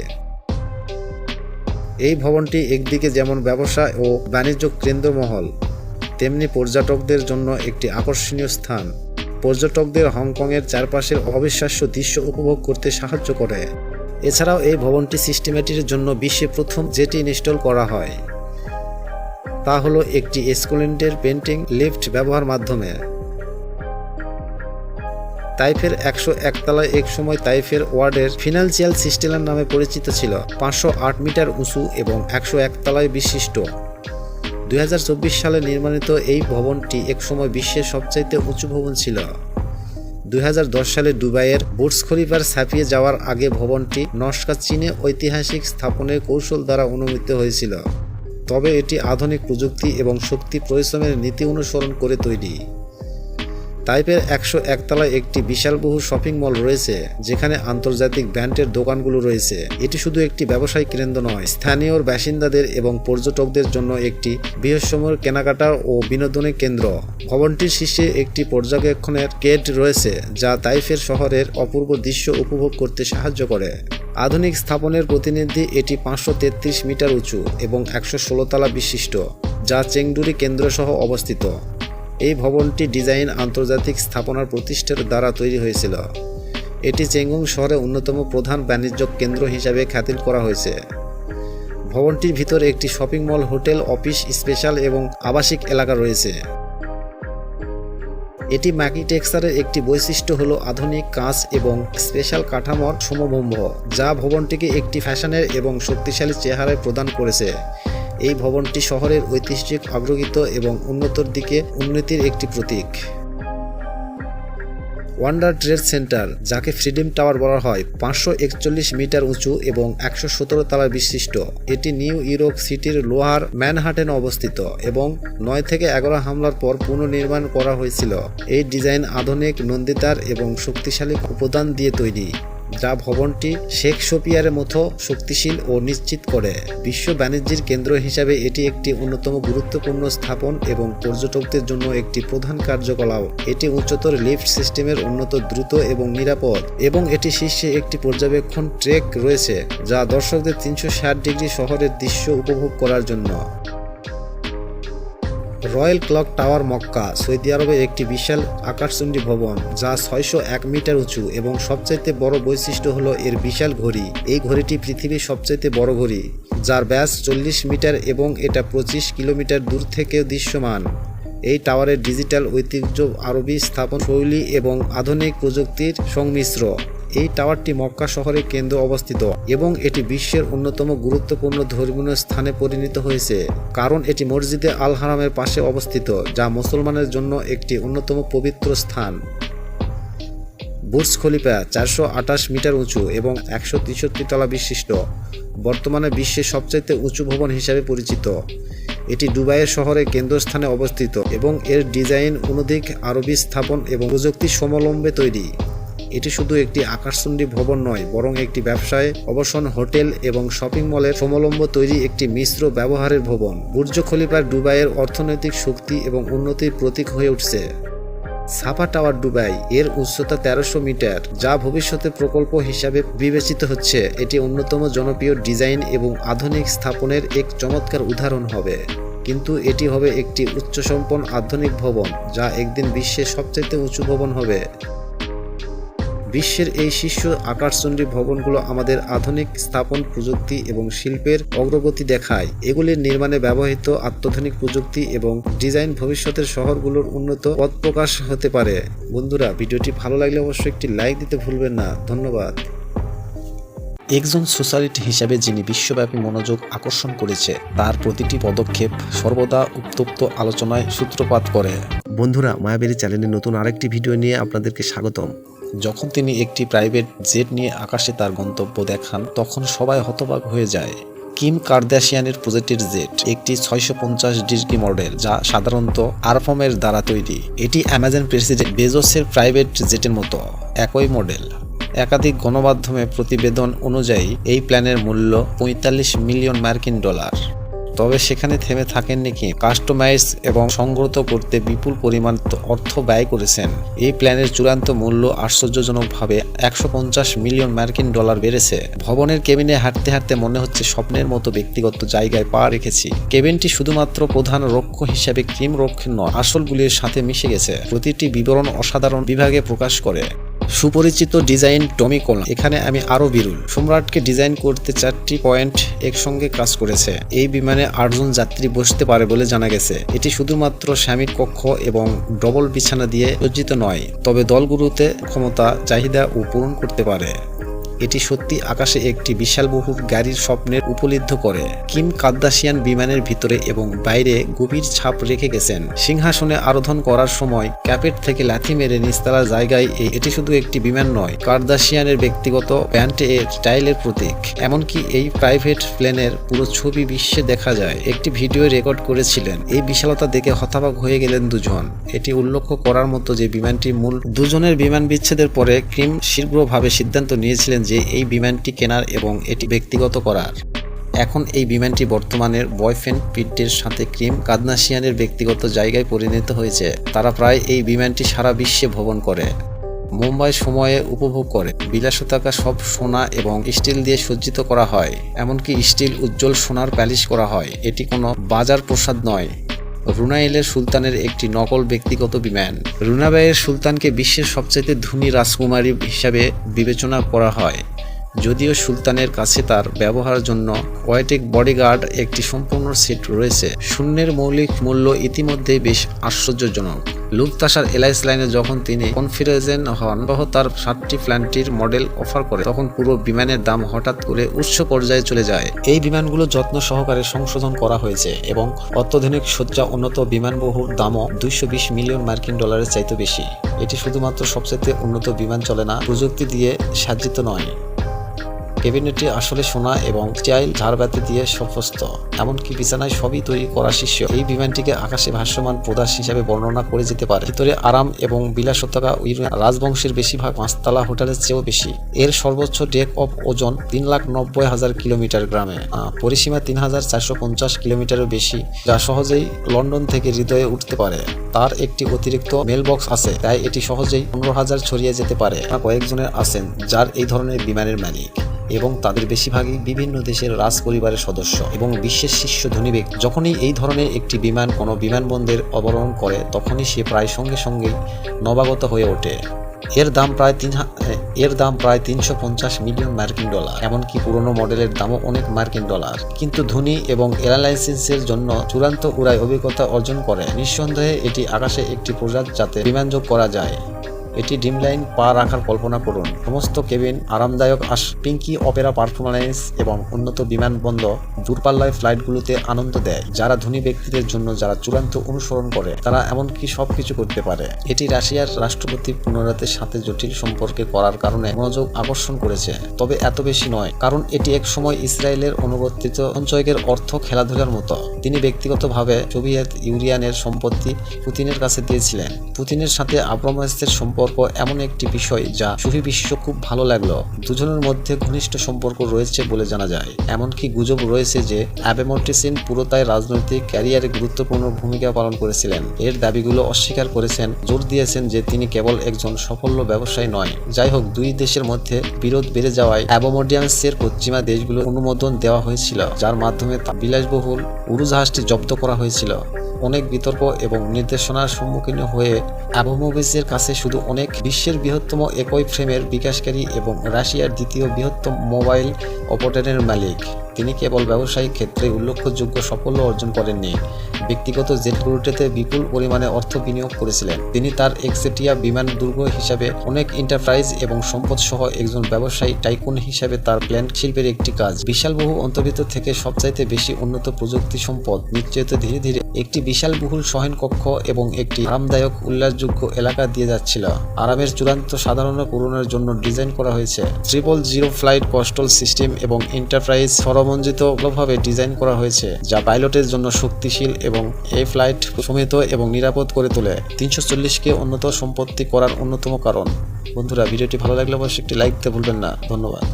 এই ভবনটি একদিকে যেমন ব্যবসা ও বাণিজ্য কেন্দ্রমহল, তেমনি পর্যটকদের জন্য একটি আকর্ষণীয় স্থান। পর্যটকদের হংকংয়ের চারপাশের অবিশ্বাস্য দৃশ্য উপভোগ করতে সাহায্য করে। এছাড়াও এই ভবনটি সিস্টেমেটির জন্য বিশ্বে প্রথম যেটি ইনস্টল করা হয় তা হলো একটি এসকেলেটর পেন্টিং লিফট ব্যবহার মাধ্যমে। তাইফের 101 তলায় এক সময় তাইফের ওয়ার্ডের ফিনান্সিয়াল সিস্টেম নামে পরিচিত ছিল। 508 মিটার উঁচু এবং 101 তলায় বিশিষ্ট। 2024 সালে নির্মিত এই ভবনটি একসময় বিশ্বের সবচাইতে উঁচু ভবন ছিল। 2010 সালে দুবাইয়ের বুর্জ খলিফার ছাপিয়ে যাওয়ার আগে ভবনটি নস্কা চীনে ঐতিহাসিক স্থাপনের কৌশল দ্বারা অনুমোদিত হয়েছিল, তবে এটি আধুনিক প্রযুক্তি এবং শক্তি পরিশ্রমের নীতি অনুসরণ করে তৈরি। তাইপের 101 তলায় একটি বিশালবহুল শপিং মল রয়েছে, যেখানে আন্তর্জাতিক ব্র্যান্ডের দোকানগুলো রয়েছে। এটি শুধু একটি ব্যবসায়িক কেন্দ্র নয়, স্থানীয় বাসিন্দাদের এবং পর্যটকদের জন্য একটি বৃহত্তম কেনাকাটা ও বিনোদনের কেন্দ্র। ভবনটির শীর্ষে একটি পর্যবেক্ষণের গেট রয়েছে, যা তাইফের শহরের অপূর্ব দৃশ্য উপভোগ করতে সাহায্য করে। আধুনিক স্থাপনের প্রতিনিধি, এটি 533 মিটার উঁচু এবং 116 তলা বিশিষ্ট, যা চেংডুরি কেন্দ্র সহ অবস্থিত। এই ভবনটি ডিজাইন আন্তর্জাতিক স্থাপনার প্রতিষ্ঠার দ্বারা তৈরি হয়েছিল। এটি চেংগং শহরে অন্যতম প্রধান বাণিজ্য কেন্দ্র হিসাবে খ্যাতি করা হয়েছে। ভবনটির ভিতরে একটি shopping mall, hotel, office, special এবং আবাসিক এলাকা রয়েছে। এটি আর্কিটেকচারের একটি বৈশিষ্ট্য হলো আধুনিক কাঁচ এবং স্পেশাল কাঠামোর সমভম্ব, যা ভবনটিকে একটি ফ্যাশনের এবং শক্তিশালী চেহারা প্রদান করেছে। এই ভবনটি শহরের ঐতিহ্যিক অগ্রগতি এবং উন্নতির দিকে উন্নতির একটি প্রতীক। ওয়ান্ডার ট্রেড সেন্টার, যাকে ফ্রিডম টাওয়ার বলা হয়, 541 মিটার উঁচু এবং 117 তলা বিশিষ্ট। এটি নিউ ইয়র্ক সিটির লোয়ার ম্যানহাটেনে অবস্থিত এবং 9 থেকে 11 হামলার পর পুনর্নির্মাণ করা হয়েছিল। এই ডিজাইন আধুনিক নন্দিতার এবং শক্তিশালী উপাদান দিয়ে তৈরি, যা ভবনটি শেকসপিয়ারের মতো শক্তিশীল ও নিশ্চিত করে। বিশ্ব বাণিজ্যের কেন্দ্র হিসাবে এটি একটি অন্যতম গুরুত্বপূর্ণ স্থাপন এবং পর্যটকদের জন্য একটি প্রধান কার্যকলাপ। এটি উচ্চতর লিফট সিস্টেমের উন্নত, দ্রুত এবং নিরাপদ, এবং এটি শীর্ষে একটি পর্যবেক্ষণ ট্রেক রয়েছে, যা দর্শকদের 360 ডিগ্রি শহরের দৃশ্য উপভোগ করার জন্য। Royal clock tower, Mecca, Saudi আরবের একটি বিশাল আকাশচুম্বী ভবন, যা 601 মিটার উঁচু এবং সবচাইতে বড় বৈশিষ্ট্য হলো এর বিশাল ঘড়ি। এই ঘড়িটি পৃথিবীর সবচাইতে বড় ঘড়ি, যার ব্যাস 40 মিটার এবং এটা 25 কিলোমিটার দূর থেকে দৃশ্যমান। এই টাওয়ারের ডিজিটাল ঐতিহ্য, আরবি স্থাপন শৈলী এবং আধুনিক প্রযুক্তির সংমিশ্র। এই টাওয়ারটি মক্কা শহরের কেন্দ্রে অবস্থিত এবং এটি বিশ্বের অন্যতম গুরুত্বপূর্ণ ধর্মীয় স্থানে পরিণত হয়েছে, কারণ এটি মসজিদে আল হারামের পাশে অবস্থিত, যা মুসলমানের জন্য একটি অন্যতম পবিত্র স্থান। বুর্জ খলিফা 428 মিটার উঁচু এবং 163 তলা বিশিষ্ট, বর্তমানে বিশ্বের সবচাইতে উঁচু ভবন হিসাবে পরিচিত। এটি দুবাইয়ের শহরের কেন্দ্রস্থানে অবস্থিত এবং এর ডিজাইন অনধিক আরবি স্থাপন এবং প্রযুক্তির সমলম্বে তৈরি। এটি শুধু একটি আকাশচুম্বী ভবন নয়, বরং একটি ব্যবসায়, আবাসন, হোটেল এবং শপিং মলের সমলম্ব তৈরি একটি মিশ্র ব্যবহারের ভবন। বুর্জ খলিফা দুবাইয়ের অর্থনৈতিক শক্তি এবং উন্নতির প্রতীক হয়ে উঠছে। সাফা টাওয়ার, দুবাই, এর উচ্চতা 1300 মিটার, যা ভবিষ্যতে প্রকল্প হিসাবে বিবেচিত হচ্ছে। এটি অন্যতম জনপ্রিয় ডিজাইন এবং আধুনিক স্থাপনের এক চমৎকার উদাহরণ হবে, কিন্তু এটি হবে একটি উচ্চসম্পন্ন আধুনিক ভবন, যা একদিন বিশ্বের সবচেয়ে উঁচু ভবন হবে। বিশ্বের এই শীর্ষ আকাশচুম্বী ভবনগুলো আমাদের আধুনিক স্থাপন প্রযুক্তি এবং শিল্পের অগ্রগতি দেখায়। এগুলির নির্মাণে ব্যবহৃত অত্যাধুনিক প্রযুক্তি এবং ডিজাইন ভবিষ্যতের শহরগুলোর উন্নত পথ প্রকাশ হতে পারে। বন্ধুরা, ভিডিওটি ভালো লাগলে অবশ্যই একটি লাইক দিতে ভুলবেন না। ধন্যবাদ।
একজন সোশ্যালিস্ট হিসাবে যিনি বিশ্বব্যাপী মনোযোগ আকর্ষণ করেছে, তার প্রতিটি পদক্ষেপ সর্বদা উত্তপ্ত আলোচনায় সূত্রপাত করে। বন্ধুরা, মায়াবেরি চ্যানেলের নতুন আরেকটি ভিডিও নিয়ে আপনাদেরকে স্বাগতম। যখন তিনি একটি প্রাইভেট জেট নিয়ে আকাশে তার গন্তব্য দেখান, তখন সবাই হতবাক হয়ে যায়। কিম কার্দাশিয়ানের প্রজেক্টের জেট একটি 650 ডিগ্রি মডেল, যা সাধারণত আরফমের দ্বারা তৈরি। এটি অ্যামাজন প্রেসিডেন্ট বেজোসের প্রাইভেট জেটের মতো একই মডেল। একাধিক গণমাধ্যমে প্রতিবেদন অনুযায়ী এই প্ল্যানের মূল্য ৪৫ মিলিয়ন মার্কিন ডলার। তবে সেখানে থেমে থাকেননি কি, কাস্টমাইজ এবং সংগত করতে বিপুল পরিমাণ অর্থ ব্যয় করেছেন। এই প্ল্যানের চূড়ান্ত মূল্য আশ্চর্যজনকভাবে ১৫০ মিলিয়ন মার্কিন ডলার বেড়েছে। ভবনের কেবিনে হাঁটতে হাঁটতে মনে হচ্ছে স্বপ্নের মতো ব্যক্তিগত জায়গায় পা রেখেছি। কেবিনটি শুধুমাত্র প্রধান রক্ষ হিসাবে ক্রিম রক্ষের নয়, আসলগুলির সাথে মিশে গেছে। প্রতিটি বিবরণ অসাধারণ বিভাগে প্রকাশ করে। সুপরিচিত ডিজাইন টমি কোলন। এখানে আমি আরও বিরল। সম্রাটকে ডিজাইন করতে 4টি পয়েন্ট একসঙ্গে কাজ করেছে। এই বিমানে 8 জন যাত্রী বসতে পারে বলে জানা গেছে। এটি শুধুমাত্র স্বামীর কক্ষ এবং ডবল বিছানা দিয়ে সজ্জিত নয়, তবে দলগুলোতে ক্ষমতা, চাহিদা ও পূরণ করতে পারে। এটি সত্যি আকাশে একটি বিশালবহুল গাড়ির স্বপ্নের উপলব্ধ করে। কিম কার্দাশিয়ান বিমানের ভিতরে এবং বাইরে গভীর ছাপ রেখে গেছেন। সিংহাসনে আরোহণ করার সময় ক্যাপেট থেকে লাথি মেরে নিস্তালার জায়গায় এটি শুধু একটি বিমান নয়, কার্দাশিয়ানের ব্যক্তিগত প্যান্টে স্টাইলের প্রতীক। এমনকি এই প্রাইভেট প্লেনের পুরো ছবি বিশ্বে দেখা যায়। একটি ভিডিও রেকর্ড করেছিলেন। এই বিশালতা দেখে হতবাক হয়ে গেলেন দুজন। এটি উল্লেখ করার মতো যে বিমানটি মূল দুজনের বিমান বিচ্ছেদের পরে কিম শীঘ্রভাবে সিদ্ধান্ত নিয়েছিলেন যে এই বিমানটি কেনার এবং এটি ব্যক্তিগত করার। এখন এই বিমানটি বর্তমানের বয়ফ্রেন্ড পিটের সাথে কিম কার্দাশিয়ানের ব্যক্তিগত জায়গায় পরিণত হয়েছে। তারা প্রায় এই বিমানটি সারা বিশ্বে ভ্রমণ করে, মুম্বাই সময়ে উপভোগ করে। বিলাসিতাকা সব সোনা এবং স্টিল দিয়ে সজ্জিত করা হয়, এমনকি স্টিল উজ্জ্বল সোনার প্যালিশ করা হয়। এটি কোনো বাজার প্রসাদ নয়। রুনাইলের সুলতানের একটি নকল ব্যক্তিগত বিমান। রুনাবাইয়ের সুলতানকে বিশ্বের সবচেয়ে ধনী রাজকুমারী হিসাবে বিবেচনা করা হয়, যদিও সুলতানের কাছে তার ব্যবহারের জন্য ওয়েটিক বডিগার্ড একটি সম্পূর্ণ সেট রয়েছে। শূন্যের মৌলিক মূল্য ইতিমধ্যেই বেশ আশ্চর্যজনক। লুফতাসার এলাইস লাইনে যখন তিনি কনফিডেন্ট হন সহ তার 7টি প্ল্যানটির মডেল অফার করে, তখন পুরো বিমানের দাম হঠাৎ করে উচ্চ পর্যায়ে চলে যায়। এই বিমানগুলো যত্ন সহকারে সংশোধন করা হয়েছে এবং অত্যাধুনিক সজ্জা উন্নত বিমানবহুর দামও 220 মিলিয়ন মার্কিন ডলারের চাইতে বেশি। এটি শুধুমাত্র সবচেয়ে উন্নত বিমান চলে না, প্রযুক্তি দিয়ে সাজ্জিত নয়। কেবিনেটটি আসলে সোনা এবং স্টাইল ঝাড়বাতি দিয়ে সভ্যস্ত, এমনকি বিছানায় সবই তৈরি করা শিষ্য। এই বিমানটিকে আকাশে ভাসমান প্রদাস হিসাবে বর্ণনা করে যেতে পারে। ভিতরে আরাম এবং বিলাসিতা রাজবংশের বেশিরভাগ 5তলা হোটেলের চেয়েও বেশি। এর সর্বোচ্চ ডেক অফ ওজন 3,90,000 কিলোমিটার, গ্রামে পরিসীমা 3,450 কিলোমিটারের বেশি, যা সহজেই লন্ডন থেকে হৃদয়ে উঠতে পারে। তার একটি অতিরিক্ত মেলবক্স আছে, তাই এটি সহজেই 15,000 ছড়িয়ে যেতে পারে। কয়েকজনের আছেন যার এই ধরনের বিমানের মালিক, এবং তাদের বেশিরভাগই বিভিন্ন দেশের রাজ পরিবারের সদস্য এবং বিশ্বের শীর্ষ ধনী ব্যক্তি। যখনই এই ধরনের একটি বিমান কোনো বিমানবন্দর অবতরণ করে, তখনই সে প্রায় সঙ্গে সঙ্গেই নবাগত হয়ে ওঠে। এর দাম প্রায় 350 মিলিয়ন মার্কিন ডলার, এমনকি পুরনো মডেলের দামও অনেক মার্কিন ডলার। কিন্তু ধনী এবং এয়ারলাইন্সের জন্য চূড়ান্ত উড়াই অভিজ্ঞতা অর্জন করে। নিঃসন্দেহে এটি আকাশে একটি প্রজাত যাতে বিমান যোগ করা যায়। এটি ড্রিমলাইন পা রাখার কল্পনা করুন। সমস্ত কেবিন আরামদায়ক, পিঙ্কি অপেরা পারফরম্যান্স এবং উন্নত বিমানবন্দর দূরপাল্লায় ফ্লাইটগুলোতে আনন্দ দেয়। যারা ধনী ব্যক্তিদের জন্য যারা চূড়ান্ত অনুসরণ করে, তারা এমনকি সবকিছু করতে পারে। এটি রাশিয়ার রাষ্ট্রপতি পুনরাতের সাথে জটিল সম্পর্কে করার কারণে মনোযোগ আকর্ষণ করেছে, তবে এত বেশি নয়, কারণ এটি এক সময় ইসরায়েলের অনুবর্তিত সঞ্চয়ের অর্থ খেলাধুলার মতো। তিনি ব্যক্তিগতভাবে সোভিয়েত ইউনিয়নের সম্পত্তি পুতিনের কাছে দিয়েছিলেন। পুতিনের সাথে আব্রামোভের সম্পর্ক এমন একটি বিষয় যা সুবিশ্ব খুব ভালো লাগলো। দুজনের মধ্যে ঘনিষ্ঠ সম্পর্ক রয়েছে বলে জানা যায়। এমনকি গুজব রয়েছে যে আব্রামোভিচ পুরোটাই রাজনৈতিক ক্যারিয়ারে গুরুত্বপূর্ণ ভূমিকা পালন করেছিলেন। এর দাবিগুলো অস্বীকার করেছেন, জোর দিয়েছেন যে তিনি কেবল একজন সফল ব্যবসায়ী নয়। যাই হোক, দুই দেশের মধ্যে বিরোধ বেড়ে যাওয়ায় আব্রামোভিচের পশ্চিমা দেশগুলো অনুমোদন দেওয়া হয়েছিল, যার মাধ্যমে বিলাসবহুল উড়োজাহাজটি জব্দ করা হয়েছিল। অনেক বিতর্ক এবং নির্দেশনার সম্মুখীন হয়ে আব্রামোভিচের কাছে শুধু অনেক বিশ্বের বৃহত্তম একই ফ্রেমের বিকাশকারী এবং রাশিয়ার দ্বিতীয় বৃহত্তম মোবাইল অপারেটরের মালিক। তিনি কেবল ব্যবসায়িক ক্ষেত্রে উল্লেখযোগ্য সাফল্য অর্জন করেননি, ব্যক্তিগত জেটগুলোতে বিপুল পরিমাণে অর্থ বিনিয়োগ করেছিলেন। তিনি তার একচেটিয়া বিমান দুর্গ হিসাবে অনেক এন্টারপ্রাইজ এবং সম্পদ সহ একজন ব্যবসায়ী টাইকুন হিসাবে তার প্ল্যান শিল্পের একটি কাজ। বিশালবহু অন্তর্ভুক্ত থেকে সবচাইতে বেশি উন্নত প্রযুক্তি সম্পদ নিশ্চয়ত ধীরে ধীরে একটি বিশালবহুল শয়নকক্ষ এবং একটি আরামদায়ক উল্লাসযোগ্য এলাকা দিয়ে যাচ্ছিল। আরামের চূড়ান্ত সাধারণ পূরণের জন্য ডিজাইন করা হয়েছে 000 ফ্লাইট কন্ট্রোল সিস্টেম এবং এন্টারপ্রাইজ সরমঞ্জিতভাবে ডিজাইন করা হয়েছে, যা পাইলটের জন্য শক্তিশীল
এবং এই ফ্লাইট সীমিত এবং নিরাপদ করে তোলে 340কে উন্নত সম্পত্তি করার অন্যতম কারণ। বন্ধুরা, ভিডিওটি ভালো লাগলে অবশ্যই একটি লাইক দিতে ভুলবেন না। ধন্যবাদ।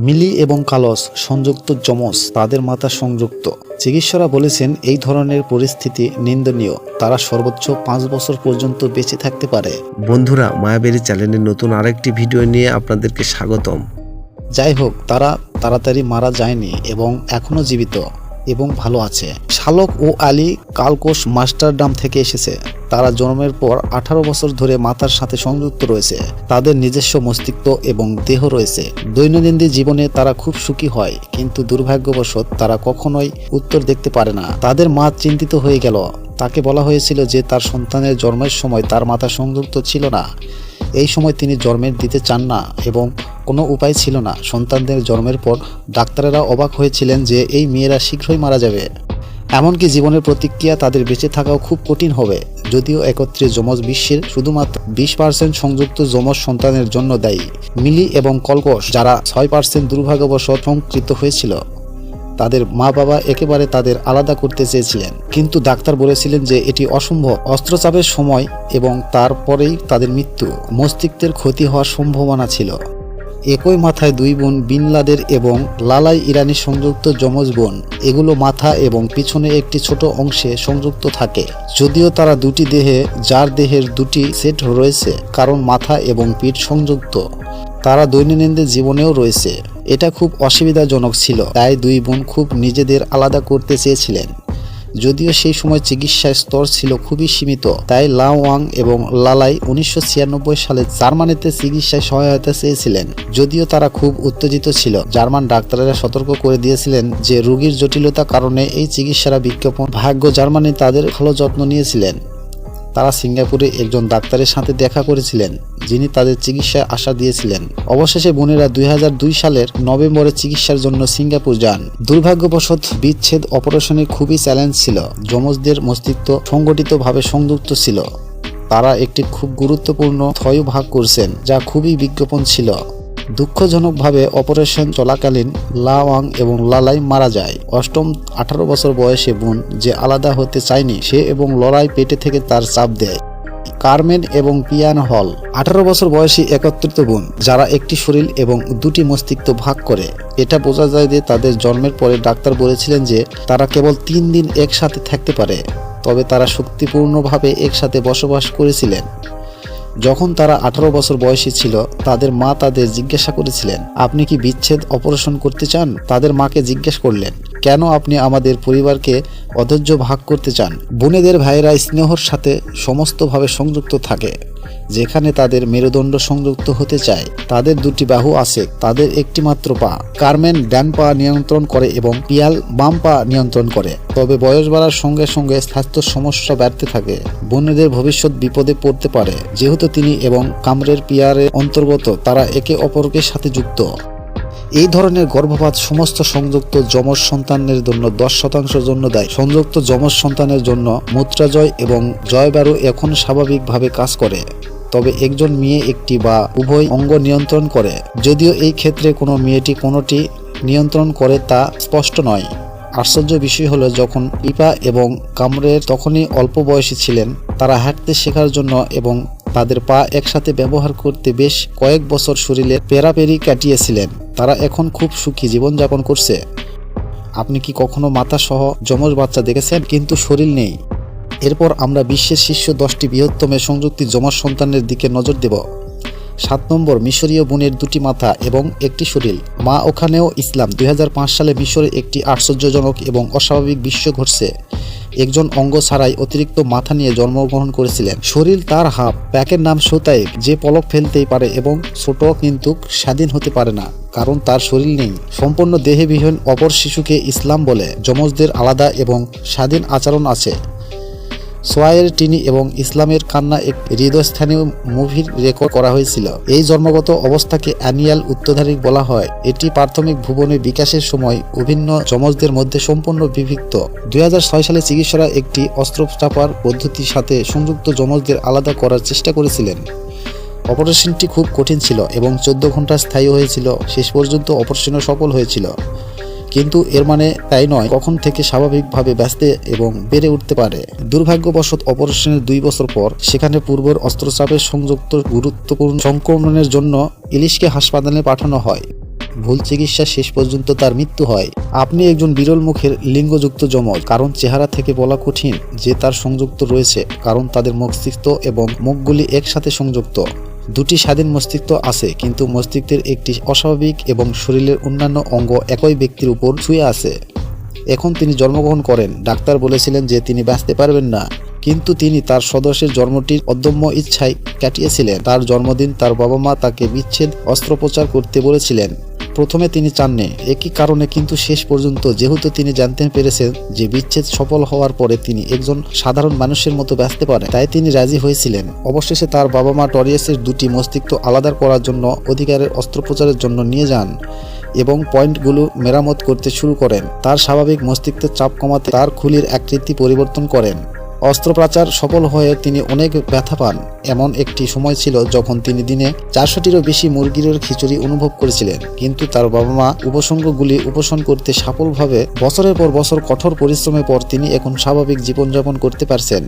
মিলি এবং কালস সংযুক্ত যমজ, তাদের মাথা সংযুক্ত। চিকিৎসকরা বলেছেন এই ধরনের পরিস্থিতি নিন্দনীয়। তারা সর্বোচ্চ 5 বছর পর্যন্ত বেঁচে থাকতে পারে।
বন্ধুরা, মায়াবেরি চ্যানেলের নতুন আরেকটি ভিডিও নিয়ে আপনাদেরকে স্বাগতম।
যাই হোক, তারা তাড়াতাড়ি মারা যায়নি এবং এখনো জীবিত এবং ভালো আছে। শালক ও আলী কালকোষ মাস্টারডাম থেকে এসেছে। তারা জন্মের পর 18 বছর ধরে মাথার সাথে সংযুক্ত রয়েছে। তাদের নিজস্ব মস্তিষ্ক এবং দেহ রয়েছে। দৈনন্দিন জীবনে তারা খুব সুখী হয়, কিন্তু দুর্ভাগ্যবশত তারা কখনোই উত্তর দেখতে পারে না। তাদের মা চিন্তিত হয়ে গেল। তাকে বলা হয়েছিল যে তার সন্তানের জন্মের সময় তার মাথা সংযুক্ত ছিল না। এই সময় তিনি জন্মের দিতে চান না এবং কোনো উপায় ছিল না। সন্তানদের জন্মের পর ডাক্তারেরা অবাক হয়েছিলেন যে এই মেয়েরা শীঘ্রই মারা যাবে। এমনকি জীবনের প্রতিক্রিয়া তাদের বেঁচে থাকাও খুব কঠিন হবে। যদিও একত্রে যমজ বিশ্বের শুধুমাত্র 20% সংযুক্ত যমজ সন্তানের জন্য দায়ী। মিলি এবং কলকোষ, যারা 6% দুর্ভাগ্যবশত সংকৃত হয়েছিল, তাদের মা বাবা একেবারে তাদের আলাদা করতে চেয়েছিলেন, কিন্তু ডাক্তার বলেছিলেন যে এটি অসম্ভব। অস্ত্রোপচারের সময় এবং তারপরেই তাদের মৃত্যু। মস্তিষ্কের ক্ষতি হওয়ার সম্ভাবনা ছিল। একই মাথায় 2 বোন বিন লাদেন এবং লালাই ইরানি সংযুক্ত যমজ বোন। এগুলো মাথা এবং পিছনে একটি ছোট অংশে সংযুক্ত থাকে। যদিও তারা দুটি দেহে, যার দেহের দুটি সেট রয়েছে, কারণ মাথা এবং পিঠ সংযুক্ত, তারা দৈনন্দিন জীবনেও রয়েছে। এটা খুব অসুবিধাজনক ছিল, তাই 2 বোন খুব নিজেদের আলাদা করতে চেয়েছিলেন। যদিও সেই সময় চিকিৎসার স্তর ছিল খুবই সীমিত, তাই লাও ওয়াং এবং লালাই 1996 সালে জার্মানিতে চিকিৎসায় সহায়তা চেয়েছিলেন। যদিও তারা খুব উত্তেজিত ছিল, জার্মান ডাক্তারেরা সতর্ক করে দিয়েছিলেন যে রোগীর জটিলতার কারণে এই চিকিৎসারা বিজ্ঞাপন। ভাগ্য জার্মানি তাদের ভালো যত্ন নিয়েছিলেন। তারা সিঙ্গাপুরে একজন ডাক্তারের সাথে দেখা করেছিলেন, যিনি তাদের চিকিৎসায় আশা দিয়েছিলেন। অবশেষে বোনেরা 2002 সালের নভেম্বরে চিকিৎসার জন্য সিঙ্গাপুর যান। দুর্ভাগ্যবশত বিচ্ছেদ অপারেশনে খুবই চ্যালেঞ্জ ছিল। যমজদের মস্তিষ্ক সংগঠিতভাবে সংযুক্ত ছিল। তারা একটি খুব গুরুত্বপূর্ণ ক্ষয় ভাগ করছেন, যা খুবই বিজ্ঞাপন ছিল। দুঃখজনকভাবে অপারেশন চলাকালীন লা ওয়াং এবং লালাই মারা যায়। অষ্টম 18 বছর বয়সে বোন, যে আলাদা হতে চায়নি, সে এবং লড়াই পেটে থেকে তার চাপ দেয়। কারমেন এবং পিয়ান হল 18 বছর বয়সী একত্রিত বোন, যারা একটি শরীর এবং 2টি মস্তিষ্ক ভাগ করে। এটা বোঝা যায় যে তাদের জন্মের পরে ডাক্তার বলেছিলেন যে তারা কেবল 3 দিন একসাথে থাকতে পারে, তবে তারা শক্তিপূর্ণভাবে একসাথে বসবাস করেছিলেন। যখন তারা 18 বছর বয়সী ছিল, তাদের মা তাদের জিজ্ঞাসা করেছিলেন, আপনি কি বিচ্ছেদ অপারেশন করতে চান? তাদের মাকে জিজ্ঞেস করলেন, কেন আপনি আমাদের পরিবারকে অধৈর্য ভাগ করতে চান? বোনেদের ভাইয়েরা স্নেহর সাথে সমস্তভাবে সংযুক্ত থাকে, যেখানে তাদের মেরুদণ্ড সংযুক্ত হতে চায়। তাদের 2টি বাহু আছে, তাদের একটি মাত্র পা। কারমেন ডান পা নিয়ন্ত্রণ করে এবং পিয়াল বাম পা নিয়ন্ত্রণ করে। তবে বয়স বাড়ার সঙ্গে সঙ্গে স্বাস্থ্য সমস্যা বাড়তে থাকে। বোনেদের ভবিষ্যৎ বিপদে পড়তে পারে, যেহেতু তিনি এবং কামরের পিয়ারের অন্তর্গত, তারা একে অপরের সাথে যুক্ত। এই ধরনের গর্ভপাত সমস্ত সংযুক্ত যমজ সন্তানের জন্য 10% জন্য দায়ী। সংযুক্ত যমজ সন্তানের জন্য মূত্রাজয় এবং জয়বারু এখন স্বাভাবিকভাবে কাজ করে, তবে একজন মেয়ে একটি বা উভয় অঙ্গ নিয়ন্ত্রণ করে। যদিও এই ক্ষেত্রে কোনো মেয়েটি কোনোটি নিয়ন্ত্রণ করে তা স্পষ্ট নয়। আশ্চর্য বিষয় হলো, যখন পিপা এবং কামরের তখনই অল্প বয়সী ছিলেন, তারা হাঁটতে শেখার জন্য এবং তাদের পা একসাথে ব্যবহার করতে বেশ কয়েক বছর শরীরে পেরাপেরি কাটিয়েছিলেন। তারা এখন খুব সুখী জীবনযাপন করছে। আপনি কি কখনো মাথা সহ যমজ বাচ্চা দেখেছেন কিন্তু শরীর নেই? এরপর আমরা বিশ্বের শীর্ষ 10টি বৃহত্তম সংযুক্ত যমজ সন্তানের দিকে নজর দেব।
7 নম্বর, মিশরীয় বোনের 2টি মাথা এবং একটি শরীর। মা ওখানেও ইসলাম। 2005 সালে মিশরে একটি আশ্চর্যজনক এবং অস্বাভাবিক দৃশ্য ঘটছে। একজন অঙ্গ ছাড়াই অতিরিক্ত মাথা নিয়ে জন্মগ্রহণ করেছিলেন। শরীর তার হাফ। প্যাকের নাম শোতায়েক, যে পলক ফেলতেই পারে এবং ছোট কিন্তু স্বাধীন হতে পারে না, কারণ তার শরীর নেই। সম্পূর্ণ দেহবিহীন অপর শিশুকে ইসলাম বলে। যমজদের আলাদা এবং স্বাধীন আচরণ আছে। সোয়াইয়ের টিনি এবং ইসলামের কান্না এক হৃদয়স্থানীয় মুভির রেকর্ড করা হয়েছিল। এই জন্মগত অবস্থাকে অ্যানিয়াল উত্তরাধিক বলা হয়। এটি প্রাথমিক ভুবনে বিকাশের সময় অভিন্ন যমজদের মধ্যে সম্পূর্ণ বিভক্ত। 2006 সালে চিকিৎসকরা একটি অস্ত্রোপচার পদ্ধতির সাথে সংযুক্ত যমজদের আলাদা করার চেষ্টা করেছিলেন। অপারেশনটি খুব কঠিন ছিল এবং 14 ঘন্টা স্থায়ী হয়েছিল। শেষ পর্যন্ত অপারেশনও সফল হয়েছিল, কিন্তু এর মানে তাই নয় কখন থেকে স্বাভাবিকভাবে বাঁচতে এবং বেড়ে উঠতে পারে। দুর্ভাগ্যবশত অপারেশনের 2 বছর পর সেখানে পূর্বের অস্ত্রোপচারের সংযুক্ত গুরুত্বপূর্ণ সংক্রমণের জন্য ইলিশকে হাসপাতালে পাঠানো হয়। ভুল চিকিৎসা শেষ পর্যন্ত তার মৃত্যু হয়। আপনি একজন বিরল মুখের লিঙ্গযুক্ত যমজ, কারণ চেহারা থেকে বলা কঠিন যে তার সংযুক্ত রয়েছে, কারণ তাদের মস্তিষ্ক এবং মুখগুলি একসাথে সংযুক্ত। 2টি স্বাধীন মস্তিষ্ক আছে, কিন্তু মস্তিষ্কের একটি অস্বাভাবিক এবং শরীরের অন্যান্য অঙ্গ একই ব্যক্তির উপর শুয়ে আছে। এখন তিনি জন্মগ্রহণ করেন। ডাক্তার বলেছিলেন যে তিনি বাঁচতে পারবেন না, কিন্তু তিনি তার সদস্যের জন্মটির অদম্য ইচ্ছায় কাটিয়েছিলেন। তার জন্মদিন তার বাবা মা তাকে বিচ্ছেদ অস্ত্রোপচার করতে বলেছিলেন। প্রথমে তিনি চাননি, একই কারণে, কিন্তু শেষ পর্যন্ত যেহেতু তিনি জানতে পেরেছেন যে বিচ্ছেদ সফল হওয়ার পরে তিনি একজন সাধারণ মানুষের মতো বাঁচতে পারেন, তাই তিনি রাজি হয়েছিলেন। অবশেষে তার বাবা মা টরিয়াসের 2টি মস্তিষ্ক আলাদা করার জন্য অধিকারের অস্ত্রোপচারের জন্য নিয়ে যান এবং পয়েন্টগুলো মেরামত করতে শুরু করেন। তার স্বাভাবিক মস্তিষ্কের চাপ কমাতে তার খুলির আকৃতি পরিবর্তন করেন। অস্ত্রোপচার সফল হয়ে তিনি অনেক ব্যথা পান। এমন একটি সময় ছিল যখন তিনি দিনে 400টিরও বেশি মুরগির খিচুড়ি অনুভব করেছিলেন, কিন্তু তার বাবা মা উপসর্গগুলি উপশম করতে সফলভাবে বছরের পর বছর কঠোর পরিশ্রমের পর তিনি এখন স্বাভাবিক জীবনযাপন করতে পারছেন।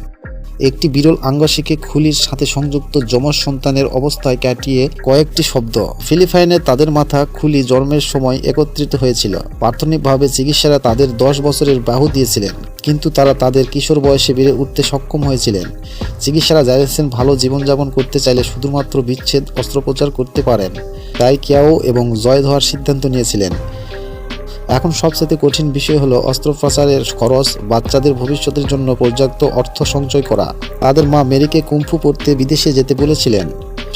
একটি বিরল আঙ্গিকে খুলির সাথে সংযুক্ত যমজ সন্তানের অবস্থায় কাটিয়ে কয়েকটি শব্দ। ফিলিপাইনে তাদের মাথা খুলি জন্মের সময় একত্রিত হয়েছিল। প্রাথমিকভাবে চিকিৎসারা তাদের 10 বছরের বাহু দিয়েছিলেন, কিন্তু তারা তাদের কিশোর বয়সে বেড়ে উঠতে সক্ষম হয়েছিলেন। চিকিৎসারা জানিয়েছেন ভালো জীবনযাপন করতে চাইলে শুধুমাত্র বিচ্ছেদ অস্ত্রোপচার করতে পারেন। তাই কিয়াও এবং জয় ধোয়ার সিদ্ধান্ত নিয়েছিলেন। এখন সবচেয়ে কঠিন বিষয় হলো অস্ত্রোপচারের খরচ। বাচ্চাদের ভবিষ্যতের জন্য পর্যাপ্ত অর্থ সঞ্চয় করা। তাদের মা মেরিকে কুম্ফু পড়তে বিদেশে যেতে বলেছিলেন।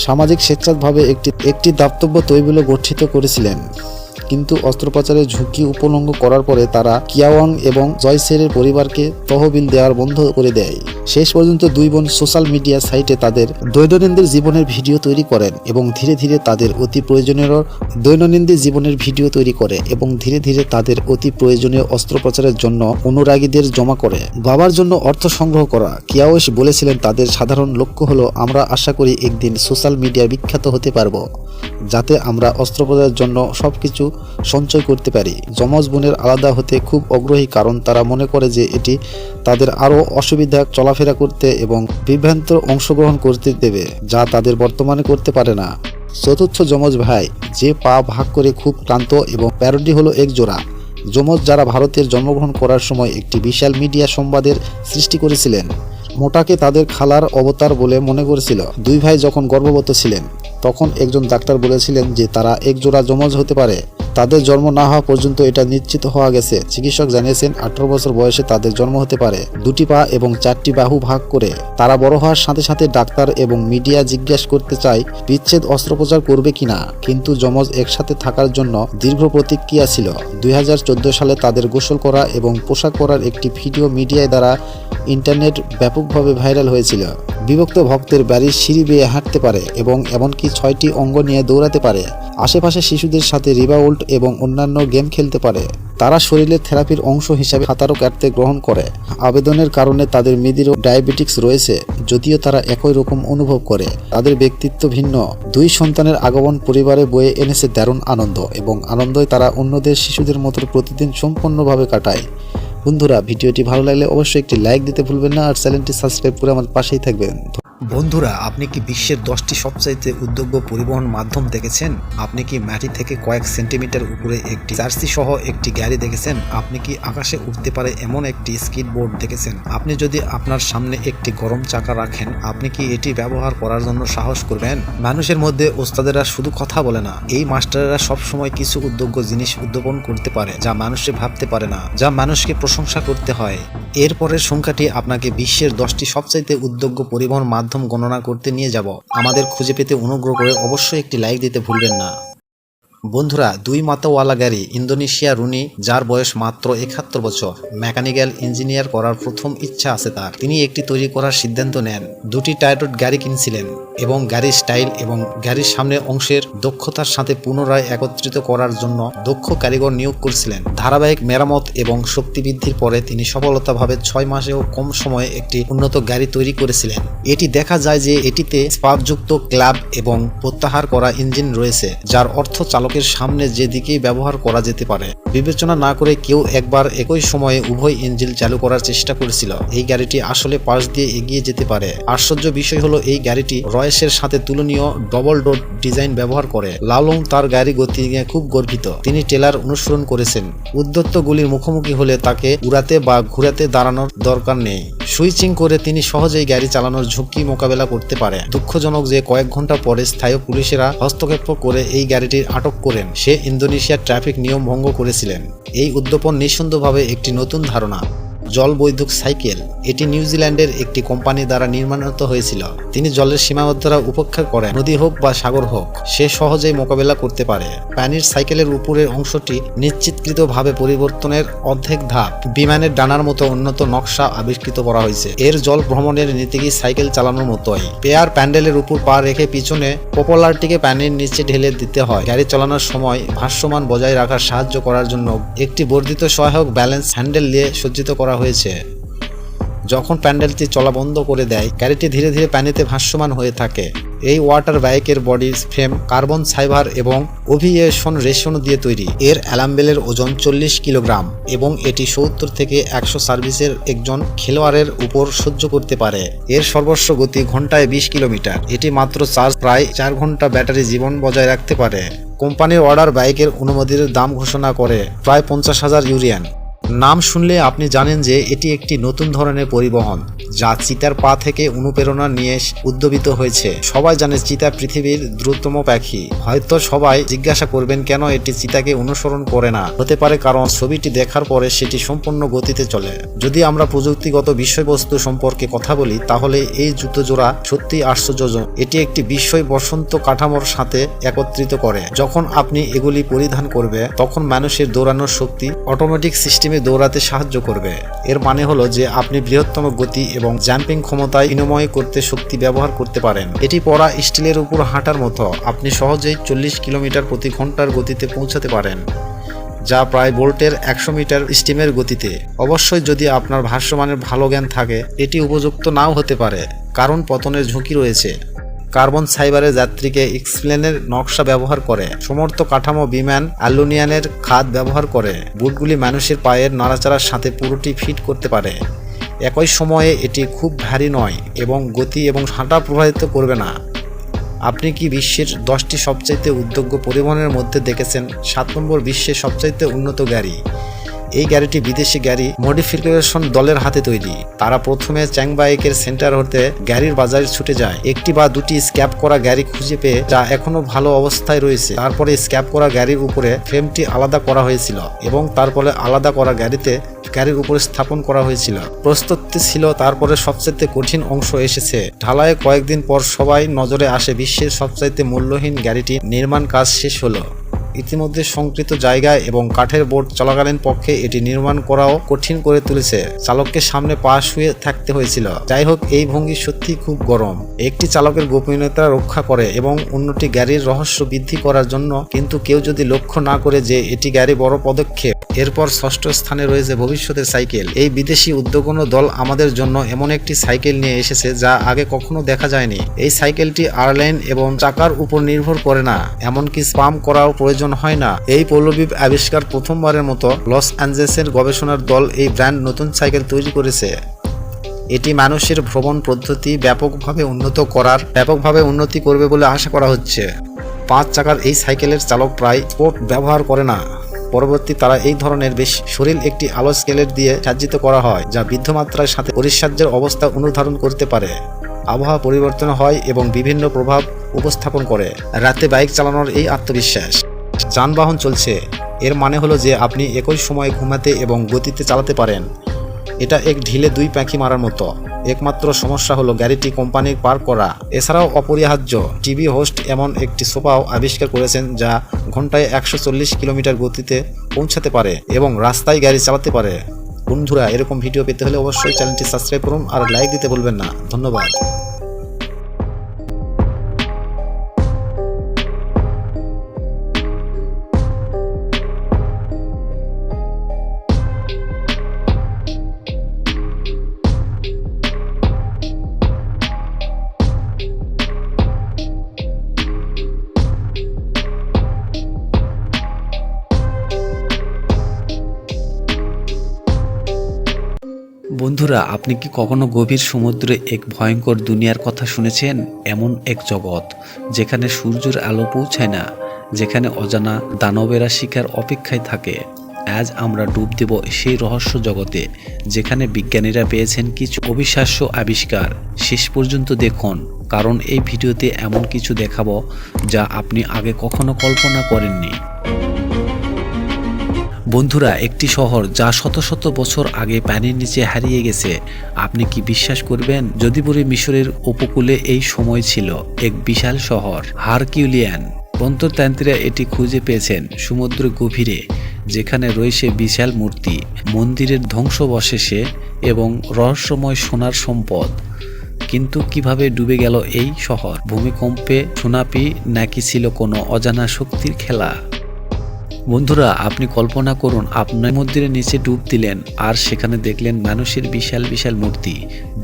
সামাজিক স্বেচ্ছাভাবে একটি দাতব্য তহবিল গঠিত করেছিলেন, কিন্তু অস্ত্রোপচারের ঝুঁকি উপলঙ্ঘ করার পরে তারা কিয়াওয়াং এবং জয়সেরের পরিবারকে তহবিল দেওয়ার বন্ধ করে দেয়। শেষ পর্যন্ত 2 বোন সোশ্যাল মিডিয়া সাইটে তাদের দৈনন্দিন জীবনের ভিডিও তৈরি করেন এবং ধীরে ধীরে তাদের অতি প্রয়োজনীয় অস্ত্রোপচারের জন্য অনুরাগীদের জমা করে। বাবার জন্য অর্থ সংগ্রহ করা। কিয়াওশ বলেছিলেন তাদের সাধারণ লক্ষ্য হলো, আমরা আশা করি একদিন সোশ্যাল মিডিয়ায় বিখ্যাত হতে পারবো, যাতে আমরা অস্ত্রোপচারের জন্য সবকিছু সঞ্চয় করতে পারি। যমজ বোনের আলাদা হতে খুব আগ্রহী, কারণ তারা মনে করে যে এটি তাদের আরও অসুবিধা চলাফেরা করতে এবং বিভ্রান্ত অংশগ্রহণ করতে দেবে, যা তাদের বর্তমানে করতে পারে না। চতুর্থ যমজ ভাই, যে পা ভাগ করে খুব ক্লান্ত এবং প্যারোডি হলো এক জোড়া যমজ যারা ভারতের জন্মগ্রহণ করার সময় একটি বিশাল মিডিয়া সংবাদের সৃষ্টি করেছিলেন। মোটাকে তাদের খালার অবতার বলে মনে করেছিল। 2 ভাই যখন গর্ভবতী ছিলেন তখন একজন ডাক্তার বলেছিলেন যে তারা এক জোড়া যমজ হতে পারে। তাদের জন্ম না হওয়া পর্যন্ত এটা নিশ্চিত হওয়া গেছে। চিকিৎসক জানিয়েছেন 18 বছর বয়সে তাদের জন্ম হতে পারে। 2টি পা এবং 4টি বাহু ভাগ করে। তারা বড় হওয়ার সাথে সাথে ডাক্তার এবং মিডিয়া জিজ্ঞাসা করতে চায় বিচ্ছেদ অস্ত্রোপচার করবে কিনা, কিন্তু যমজ একসাথে থাকার জন্য দীর্ঘ প্রতিক্রিয়া ছিল। 2014 সালে তাদের গোসল করা এবং পোশাক পরার একটি ভিডিও মিডিয়ায় দ্বারা ইন্টারনেট ব্যাপকভাবে ভাইরাল হয়েছিল। বিভক্ত ভক্তের বাড়ির সিঁড়ি বেয়ে হাঁটতে পারে এবং এমনকি 6টি অঙ্গ নিয়ে দৌড়াতে পারে। আশেপাশে শিশুদের সাথে রিবাউল্ট এবং অন্যান্য গেম খেলতে পারে। তারা শরীরের থেরাপির অংশ হিসাবে সাঁতারও কাটতে গ্রহণ করে। আবেদনের কারণে তাদের মেয়েদেরও ডায়াবেটিক্স রয়েছে, যদিও তারা একই রকম অনুভব করে। তাদের ব্যক্তিত্ব ভিন্ন। 2 সন্তানের আগমন পরিবারে বয়ে এনেছে দারুণ আনন্দ, এবং আনন্দই তারা অন্যদের শিশুদের মতো প্রতিদিন সম্পূর্ণভাবে কাটায়। বন্ধুরা, ভিডিওটি ভালো লাগলে অবশ্যই একটি লাইক দিতে ভুলবেন না, আর চ্যানেলটি সাবস্ক্রাইব করে আমার পাশেই থাকবেন। বন্ধুরা, আপনি কি বিশ্বের 10টি সবচাইতে উদ্যোগ্য পরিবহন মাধ্যম দেখেছেন? আপনি কি মাটি থেকে কয়েক সেন্টিমিটার উপরে একটি জার্সি সহ একটি গাড়ি দেখেছেন? আপনি কি আকাশে উঠতে পারে এমন একটি স্কিটবোর্ড দেখেছেন? আপনি যদি আপনার সামনে একটি গরম চাকা রাখেন, আপনি কি এটি ব্যবহার করার জন্য সাহস করবেন? মানুষের মধ্যে ওস্তাদেরা শুধু কথা বলে না, এই মাস্টারেরা সবসময় কিছু উদ্যোগ্য জিনিস উদ্ভাবন করতে পারে যা মানুষে ভাবতে পারে না, যা মানুষকে প্রশংসা করতে হয়। এরপরের সংখ্যাটি আপনাকে বিশ্বের 10টি সবচাইতে উদ্যোগ্য পরিবহন মাধ্যম গণনা করতে নিয়ে যাব। আমাদের খুঁজে পেতে অনুগ্রহ করে অবশ্যই একটি লাইক দিতে ভুলবেন না। বন্ধুরা, 2 মাথাওয়ালা গাড়ি ইন্দোনেশিয়া রুনি, যার বয়স মাত্র 71 বছর, মেকানিক্যাল ইঞ্জিনিয়ার করার প্রথম ইচ্ছা আছে তার। তিনি একটি তৈরি করার সিদ্ধান্ত নেন। 2টি টায়ারড গাড়ি কিনছিলেন এবং গাড়ির স্টাইল এবং গাড়ির সামনের অংশের দক্ষতার সাথে পুনরায় একত্রিত করার জন্য দক্ষ কারিগর নিয়োগ করছিলেন। ধারাবাহিক মেরামত এবং শক্তি বৃদ্ধির পরে তিনি সফলতাভাবে 6 মাসেও কম সময়ে একটি উন্নত গাড়ি তৈরি করেছিলেন। এটি দেখা যায় যে এটিতে স্পার্কযুক্ত ক্লাব এবং প্রত্যাহার করা ইঞ্জিন রয়েছে, যার অর্থ চালকের সামনে যেদিকেই ব্যবহার করা যেতে পারে। বিবেচনা না করে কেউ একবার একই সময়ে উভয় ইঞ্জিন চালু করার চেষ্টা করেছিল। এই গাড়িটি আসলে পাশ দিয়ে এগিয়ে যেতে পারে। আশ্চর্য বিষয় হলো এই গাড়িটি রয়েসের সাথে তুলনীয় ডবল ডোর ডিজাইন ব্যবহার করে। লালং তার গাড়ি গতি নিয়ে খুব গর্বিত। তিনি টেলার অনুসরণ করেছেন। উদ্যত্ত গুলির মুখোমুখি হলে তাকে উড়াতে বা ঘুরাতে দাঁড়ানোর দরকার নেই। সুইচিং করে তিনি সহজেই গাড়ি চালানোর ঝুঁকি মোকাবেলা করতে পারে। দুঃখজনক যে কয়েক ঘন্টা পরে স্থানীয় পুলিশেরা হস্তক্ষেপ করে এই গাড়িটির আটক করেন। সে ইন্দোনেশিয়ার ট্রাফিক নিয়ম ভঙ্গ করেছিলেন। এই উদ্যাপন নিঃসন্দেহভাবে একটি নতুন ধারণা। জলবৈদ্যুতিক সাইকেল, এটি নিউজিল্যান্ডের একটি কোম্পানি দ্বারা নির্মাণিত হয়েছিল। তিনি জলের সীমাবদ্ধতা উপেক্ষা করেন, নদী হোক বা সাগর হোক, সে সহজেই মোকাবেলা করতে পারে। পানির সাইকেলের উপরের অংশটি নিশ্চিতকৃতভাবে পরিবর্তনের অর্ধেক ধাপ। বিমানের ডানার মতো উন্নত নকশা আবিষ্কৃত করা হয়েছে। এর জল ভ্রমণের নীতিকে সাইকেল চালানোর মতোই। পেয়ার প্যান্ডেলের উপর পা রেখে পিছনে পপুলারটিকে পানির নিচে ঢেলে দিতে হয়। গাড়ি চালানোর সময় ভারসাম্য বজায় রাখার সাহায্য করার জন্য একটি বর্ধিত সহায়ক ব্যালেন্স হ্যান্ডেল দিয়ে সজ্জিত করা হয়েছে। যখন প্যান্ডেলটি চলা বন্ধ করে দেয়, গাড়িটি ধীরে ধীরে পানিতে ভাসমান হয়ে থাকে। এই ওয়াটার বাইকের বডি ফ্রেম কার্বন ফাইবার এবং এভিয়েশন রেশন দিয়ে তৈরি। এর অ্যালাম্বেলের ওজন 40 কিলোগ্রাম এবং এটি 70 থেকে 100 সার্ভিসের একজন খেলোয়াড়ের উপর সহ্য করতে পারে। এর সর্বোচ্চ গতি ঘন্টায় 20 কিলোমিটার। এটি মাত্র চার্জ প্রায় 4 ঘন্টা ব্যাটারি জীবন বজায় রাখতে পারে। কোম্পানির অর্ডার বাইকের অনুমতির দাম ঘোষণা করে প্রায় 50,000 ইউরিয়ান। নাম শুনলে আপনি জানেন যে এটি একটি নতুন ধরনের পরিবহন যা চিতার পা থেকে অনুপ্রেরণা নিয়ে উদ্ভাবিত হয়েছে। সবাই জানে চিতা পৃথিবীর দ্রুততম পাখি। হয়তো সবাই জিজ্ঞাসা করবেন কেন এটি চিতাকে অনুসরণ করে না। হতে পারে কারণ ছবিটি দেখার পরে সেটি সম্পূর্ণ গতিতে চলে। যদি আমরা প্রযুক্তিগত বিষয়বস্তু সম্পর্কে কথা বলি, তাহলে এই জুতো জোড়া সত্যি আশ্চর্যজনক। এটি একটি বিষয় বসন্ত কাঠামোর সাথে একত্রিত করে। যখন আপনি এগুলি পরিধান করবে, তখন মানুষের দৌড়ানোর শক্তি অটোমেটিক সিস্টেমে দৌড়াতে সাহায্য করবে। এর মানে হলো যে আপনি বৃহত্তম গতি এবং জাম্পিং ক্ষমতায় বিনিময় করতে শক্তি ব্যবহার করতে পারেন। এটি পরা স্টিলের উপর হাঁটার মতো। আপনি সহজেই 40 কিলোমিটার প্রতি ঘন্টার গতিতে পৌঁছাতে পারেন, যা প্রায় বোল্টের 100 মিটার স্টিমের গতিতে। অবশ্যই যদি আপনার ভাষ্যমানের ভালো জ্ঞান থাকে, এটি উপযুক্ত নাও হতে পারে, কারণ পতনের ঝুঁকি রয়েছে। কার্বন ফাইবারের যাত্রীকে এক্সপ্লেনের নকশা ব্যবহার করে। সমর্থ কাঠামো বিমান অ্যালুমিনিয়ামের খাদ ব্যবহার করে। বুটগুলি মানুষের পায়ের নাড়াচাড়ার সাথে পুরোটি ফিট করতে পারে। একই সময়ে এটি খুব ভারী নয় এবং গতি এবং হাঁটা প্রভাবিত করবে না। আপনি কি বিশ্বের 10টি সবচাইতে উদ্যোগ্য পরিবহনের মধ্যে দেখেছেন 7 নম্বর বিশ্বের সবচাইতে উন্নত গাড়ি? এই গাড়িটি বিদেশি গাড়ি মডিফিকেশন দলের হাতে তৈরি। তারা প্রথমে চ্যাংবাইকের সেন্টার হতে গাড়ির বাজারে ছুটে যায়। একটি বা দুটি স্ক্র্যাপ করা গাড়ি খুঁজে পেয়ে, যা এখনো ভালো অবস্থায় রয়েছে। তারপরে স্ক্র্যাপ করা গাড়ির উপরে ফ্রেমটি আলাদা করা হয়েছিল এবং তারপরে আলাদা করা গাড়ির উপরে স্থাপন করা হয়েছিল। প্রস্তুতি ছিল। তারপরে সবচেয়ে কঠিন অংশ এসেছে। ঢালাইয়ে কয়েকদিন পর সবাই নজরে আসে বিশ্বের সবচাইতে মূল্যহীন গাড়িটি নির্মাণ কাজ শেষ হলো। ইতিমধ্যে সংকৃত জায়গায় এবং কাঠের বোর্ড চলাকালীন পক্ষে এটি নির্মাণ করাও কঠিন করে তুলেছে। চালককে সামনে পা শুয়ে থাকতে হয়েছিল। যাই হোক, এই ভঙ্গি সত্যি খুব গরম। একটি চালকের গোপনীয়তা রক্ষা করে এবং অন্যটি গাড়ির রহস্য বৃদ্ধি করার জন্য। কিন্তু কেউ যদি লক্ষ্য না করে যে এটি গাড়ি বড় পদক্ষেপ। এরপর 6ষ্ঠ স্থানে রয়েছে ভবিষ্যতের সাইকেল। এই বিদেশি উদ্যোগী দল আমাদের জন্য এমন একটি সাইকেল নিয়ে এসেছে যা আগে কখনো দেখা যায়নি। এই সাইকেলটি এয়ারলাইন এবং চাকার উপর নির্ভর করে না, এমনকি স্পাম করাও প্রয়োজন হয় না। এই পৌলবিব আবিষ্কার প্রথমবারের মতো লস অ্যাঞ্জেলেসের গবেষণার দল এই ব্র্যান্ড নতুন সাইকেল তৈরি করেছে। এটি মানুষের ভ্রমণ পদ্ধতি ব্যাপকভাবে উন্নতি করবে বলে আশা করা হচ্ছে। 5 চাকার এই সাইকেলের চালক প্রায় স্পোর্ট ব্যবহার করে না। পরবর্তী তারা এই ধরনের বেশ শরীর একটি আলো স্কেলের দিয়ে সজ্জিত করা হয়, যা বৃদ্ধমাত্রার সাথে পরিসার্যের অবস্থা অনুধাবন করতে পারে। আবহাওয়া পরিবর্তন হয় এবং বিভিন্ন প্রভাব উপস্থাপন করে। রাতে বাইক চালানোর এই আত্মবিশ্বাস। যানবাহন চলছে, এর মানে হলো যে আপনি একই সময়ে ঘুমাতে এবং গতিতে চালাতে পারেন। এটা এক ঢিলে 2 পাখি মারার মতো। একমাত্র সমস্যা হলো গাড়িটি কোম্পানির পার্ক করা। এছাড়াও অপরিহার্য টিভি হোস্ট এমন একটি সোফাও আবিষ্কার করেছেন যা ঘন্টায় 140 কিলোমিটার গতিতে পৌঁছাতে পারে এবং রাস্তায় গাড়ি চালাতে পারে। বন্ধুরা, এরকম ভিডিও পেতে হলে অবশ্যই চ্যানেলটি সাবস্ক্রাইব করুন আর লাইক দিতে ভুলবেন না। ধন্যবাদ।
বন্ধুরা, আপনি কি কখনো গভীর সমুদ্রে এক ভয়ঙ্কর দুনিয়ার কথা শুনেছেন? এমন এক জগৎ যেখানে সূর্যের আলো পৌঁছায় না, যেখানে অজানা দানবেরা শিকার অপেক্ষায় থাকে। আজ আমরা ডুব দেব সেই রহস্য জগতে, যেখানে বিজ্ঞানীরা পেয়েছেন কিছু অবিশ্বাস্য আবিষ্কার। শেষ পর্যন্ত দেখুন, কারণ এই ভিডিওতে এমন কিছু দেখাবো যা আপনি আগে কখনো কল্পনা করেননি। বন্ধুরা, একটি শহর যা শত শত বছর আগে পানির নিচে হারিয়ে গেছে। আপনি কি বিশ্বাস করবেন যদি বলি মিশরের উপকূলে এই সময় ছিল এক বিশাল শহর হারকিউলিয়ান। প্রত্নতাত্ত্বিকরা এটি খুঁজে পেয়েছেন সমুদ্রের গভীরে, যেখানে রয়েছে বিশাল মূর্তি, মন্দিরের ধ্বংসাবশেষে এবং রহস্যময় সোনার সম্পদ। কিন্তু কিভাবে ডুবে গেল এই শহর? ভূমিকম্পে, সুনামি, নাকি ছিল কোনো অজানা শক্তির খেলা? বন্ধুরা, আপনি কল্পনা করুন আপনার মন্দিরের নিচে ডুব দিলেন আর সেখানে দেখলেন মানুষের বিশাল বিশাল মূর্তি।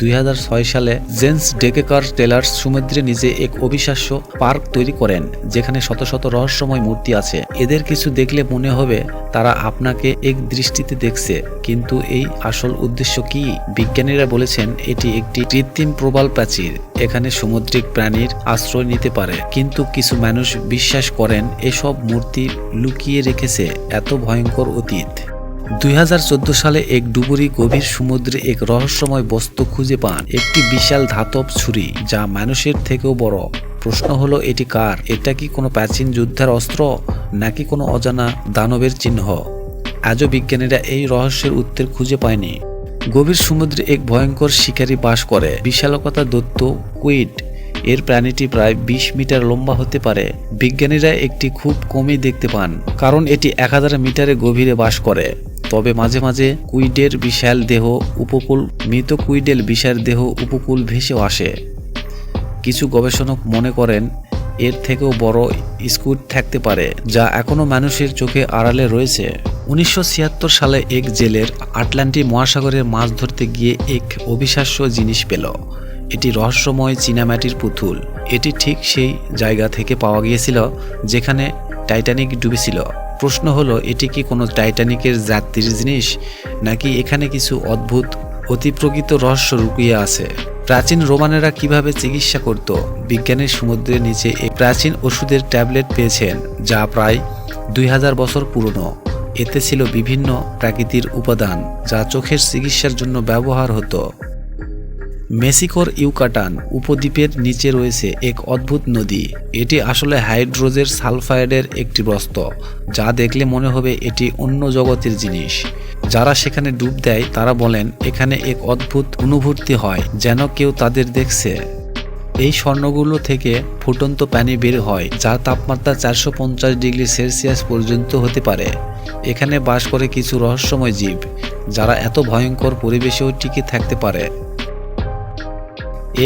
2006 সালে জেন্স ডেকেকার টেলার্স সমুদ্রে নিজে এক অবিশ্বাস্য পার্ক তৈরি করেন, যেখানে শত শত রহস্যময় মূর্তি আছে। এদের কিছু দেখলে মনে হবে তারা আপনাকে এক দৃষ্টিতে দেখছে, কিন্তু এই আসল উদ্দেশ্য কি? বিজ্ঞানীরা বলেছেন এটি একটি কৃত্রিম প্রবাল প্রাচীর। এখানে সামুদ্রিক প্রাণীর আশ্রয় নিতে পারে, কিন্তু কিছু মানুষ বিশ্বাস করেন এসব মূর্তি লুকিয়ে রেখেছে এত ভয়ঙ্কর অতীত। 2014 সালে এক ডুবুরি গভীর সমুদ্রে এক রহস্যময় বস্তু খুঁজে পান, একটি বিশাল ধাতব ছুরি যা মানুষের থেকেও বড়। প্রশ্ন হলো, এটি কার? এটা কি কোনো প্রাচীন যুদ্ধের অস্ত্র, নাকি কোনো অজানা দানবের চিহ্ন? আজও বিজ্ঞানীরা এই রহস্যের উত্তর খুঁজে পায়নি। গভীর সমুদ্রে এক ভয়ঙ্কর শিকারী বাস করে, বিশালকতা দৈত্য কুইড। এর প্রাণীটি প্রায় 20 মিটার লম্বা হতে পারে। বিজ্ঞানীরা একটি খুব কমই দেখতে পান, কারণ এটি 1000 মিটারের গভীরে বাস করে। তবে মাঝে মাঝে কুইডের বিশাল দেহ উপকূল ভেসে আসে। কিছু গবেষক মনে করেন এর থেকেও বড় স্কুইড থাকতে পারে, যা এখনো মানুষের চোখে আড়ালে রয়েছে। 1976 সালে এক জেলের আটলান্টিক মহাসাগরে মাছ ধরতে গিয়ে এক অবিশ্বাস্য জিনিস পেল। এটি রহস্যময় চীনামাটির পুতুল। এটি ঠিক সেই জায়গা থেকে পাওয়া গিয়েছিল যেখানে টাইটানিক ডুবেছিল। প্রশ্ন হলো, এটি কি কোনো টাইটানিকের যাত্রীর জিনিস, নাকি এখানে কিছু অদ্ভুত অতিপ্রকৃত রহস্য লুকিয়ে আছে? প্রাচীন রোমানেরা কিভাবে চিকিৎসা করত? বিজ্ঞানের সমুদ্রের নিচে এক প্রাচীন ওষুধের ট্যাবলেট পেয়েছেন, যা প্রায় 2000 বছর পুরনো। এতে ছিল বিভিন্ন প্রাকৃতিক উপাদান যা চোখের চিকিৎসার জন্য ব্যবহার হতো। মেক্সিকোর ইউকাটান উপদ্বীপের নিচে রয়েছে এক অদ্ভুত নদী। এটি আসলে হাইড্রোজেন সালফাইডের একটি বস্তু, যা দেখলে মনে হবে এটি অন্য জগতের জিনিস। যারা সেখানে ডুব দেয় তারা বলেন এখানে এক অদ্ভুত অনুভূতি হয়, যেন কেউ তাদের দেখছে। এই স্বর্ণগুলো থেকে ফুটন্ত পানি বের হয়, যার তাপমাত্রা 450 ডিগ্রি সেলসিয়াস পর্যন্ত হতে পারে। এখানে বাস করে কিছু রহস্যময় জীব, যারা এত ভয়ঙ্কর পরিবেশেও টিকে থাকতে পারে।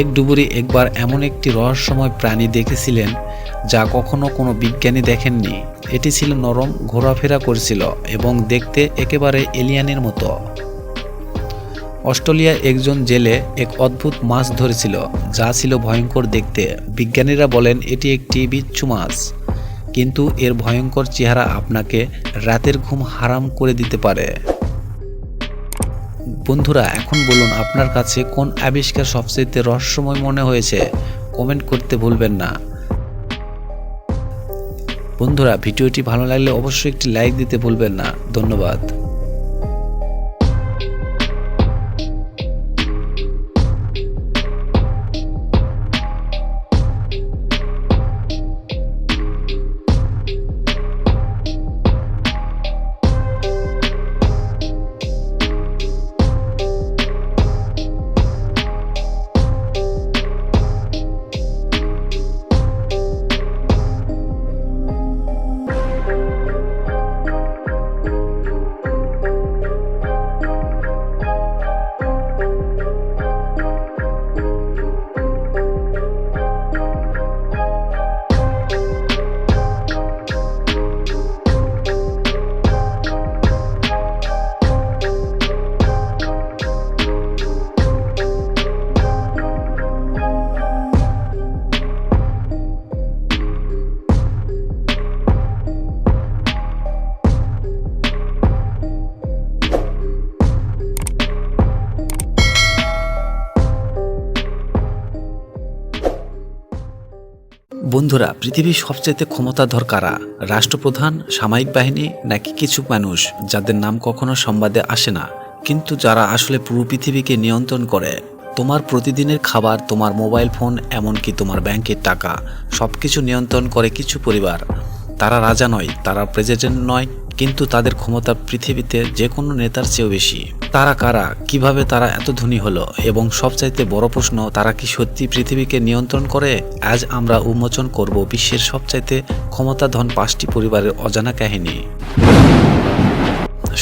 এক ডুবুরি একবার এমন একটি রহস্যময় প্রাণী দেখেছিলেন যা কখনো কোনো বিজ্ঞানী দেখেননি। এটি ছিল নরম, ঘোরাফেরা করছিল এবং দেখতে একেবারে এলিয়ানের মতো। অস্ট্রেলিয়ার একজন জেলে এক অদ্ভুত মাছ ধরেছিল, যা ছিল ভয়ঙ্কর দেখতে। বিজ্ঞানীরা বলেন এটি একটি বিচ্ছু মাছ, কিন্তু এর ভয়ঙ্কর চেহারা আপনাকে রাতের ঘুম হারাম করে দিতে পারে। বন্ধুরা, এখন বলুন আপনার কাছে কোন আবিষ্কার সবচেয়ে রহস্যময় মনে হয়েছে? কমেন্ট করতে ভুলবেন না। বন্ধুরা, ভিডিওটি ভালো লাগলে অবশ্যই একটি লাইক দিতে ভুলবেন না। ধন্যবাদ। বন্ধুরা, পৃথিবীর সবচেয়ে ক্ষমতাধর কারা? রাষ্ট্রপ্রধান, সামরিক বাহিনী, নাকি কিছু মানুষ যাদের নাম কখনো সংবাদে আসে না, কিন্তু যারা আসলে পুরো পৃথিবীকে নিয়ন্ত্রণ করে? তোমার প্রতিদিনের খাবার, তোমার মোবাইল ফোন, এমনকি তোমার ব্যাংকের টাকা, সবকিছু নিয়ন্ত্রণ করে কিছু পরিবার। তারা রাজা নয়, তারা প্রেসিডেন্ট নয়, কিন্তু তাদের ক্ষমতা পৃথিবীতে যে কোনো নেতার চেয়েও বেশি। তারা কারা? কিভাবে তারা এত ধনী হলো? এবং সবচাইতে বড় প্রশ্ন, তারা কি সত্যি পৃথিবীকে নিয়ন্ত্রণ করে? আজ আমরা উন্মোচন করব বিশ্বের সবচাইতে ক্ষমতাধন 5টি পরিবারের অজানা কাহিনী।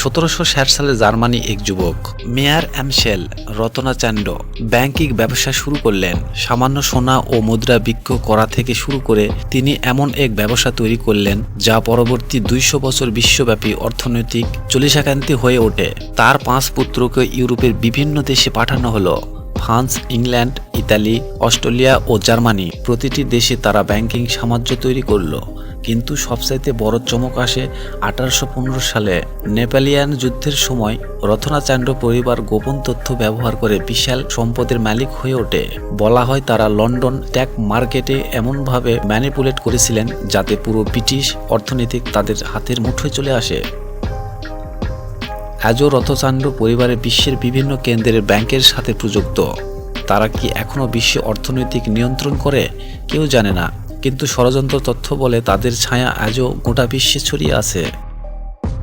1760 সালে জার্মানি এক যুবক, মেয়ার অ্যামশেল রত্নাচান্ড, ব্যাংকিং ব্যবসা শুরু করলেন। সামান্য সোনা ও মুদ্রা বিক্রয় করা থেকে শুরু করে তিনি এমন এক ব্যবসা তৈরি করলেন যা পরবর্তী 200 বছর বিশ্বব্যাপী অর্থনৈতিক চলিসাকান্তি হয়ে ওঠে। তার 5 পুত্রকে ইউরোপের বিভিন্ন দেশে পাঠানো হলো। ফ্রান্স, ইংল্যান্ড, ইতালি, অস্ট্রেলিয়া ও জার্মানি, প্রতিটি দেশে তারা ব্যাংকিং সাম্রাজ্য তৈরি করলো। কিন্তু সবচাইতে বড় চমক আসে 1815 সালে নেপোলিয়ান যুদ্ধের সময়। রত্নাচান্ড পরিবার গোপন তথ্য ব্যবহার করে বিশাল সম্পদের মালিক হয়ে ওঠে। বলা হয় তারা লন্ডন স্টক মার্কেটে এমনভাবে ম্যানিপুলেট করেছিলেন যাতে পুরো ব্রিটিশ অর্থনীতি তাদের হাতের মুঠোয় চলে আসে। আজও রত্নাচান্ড পরিবারের বিশ্বের বিভিন্ন কেন্দ্রের ব্যাংকের সাথে প্রযুক্ত। তারা কি এখনও বিশ্ব অর্থনৈতিক নিয়ন্ত্রণ করে? কেউ জানে না, কিন্তু ষড়যন্ত্র তথ্য বলে তাদের ছায়া আজও গোটা বিশ্বে ছড়িয়ে আছে।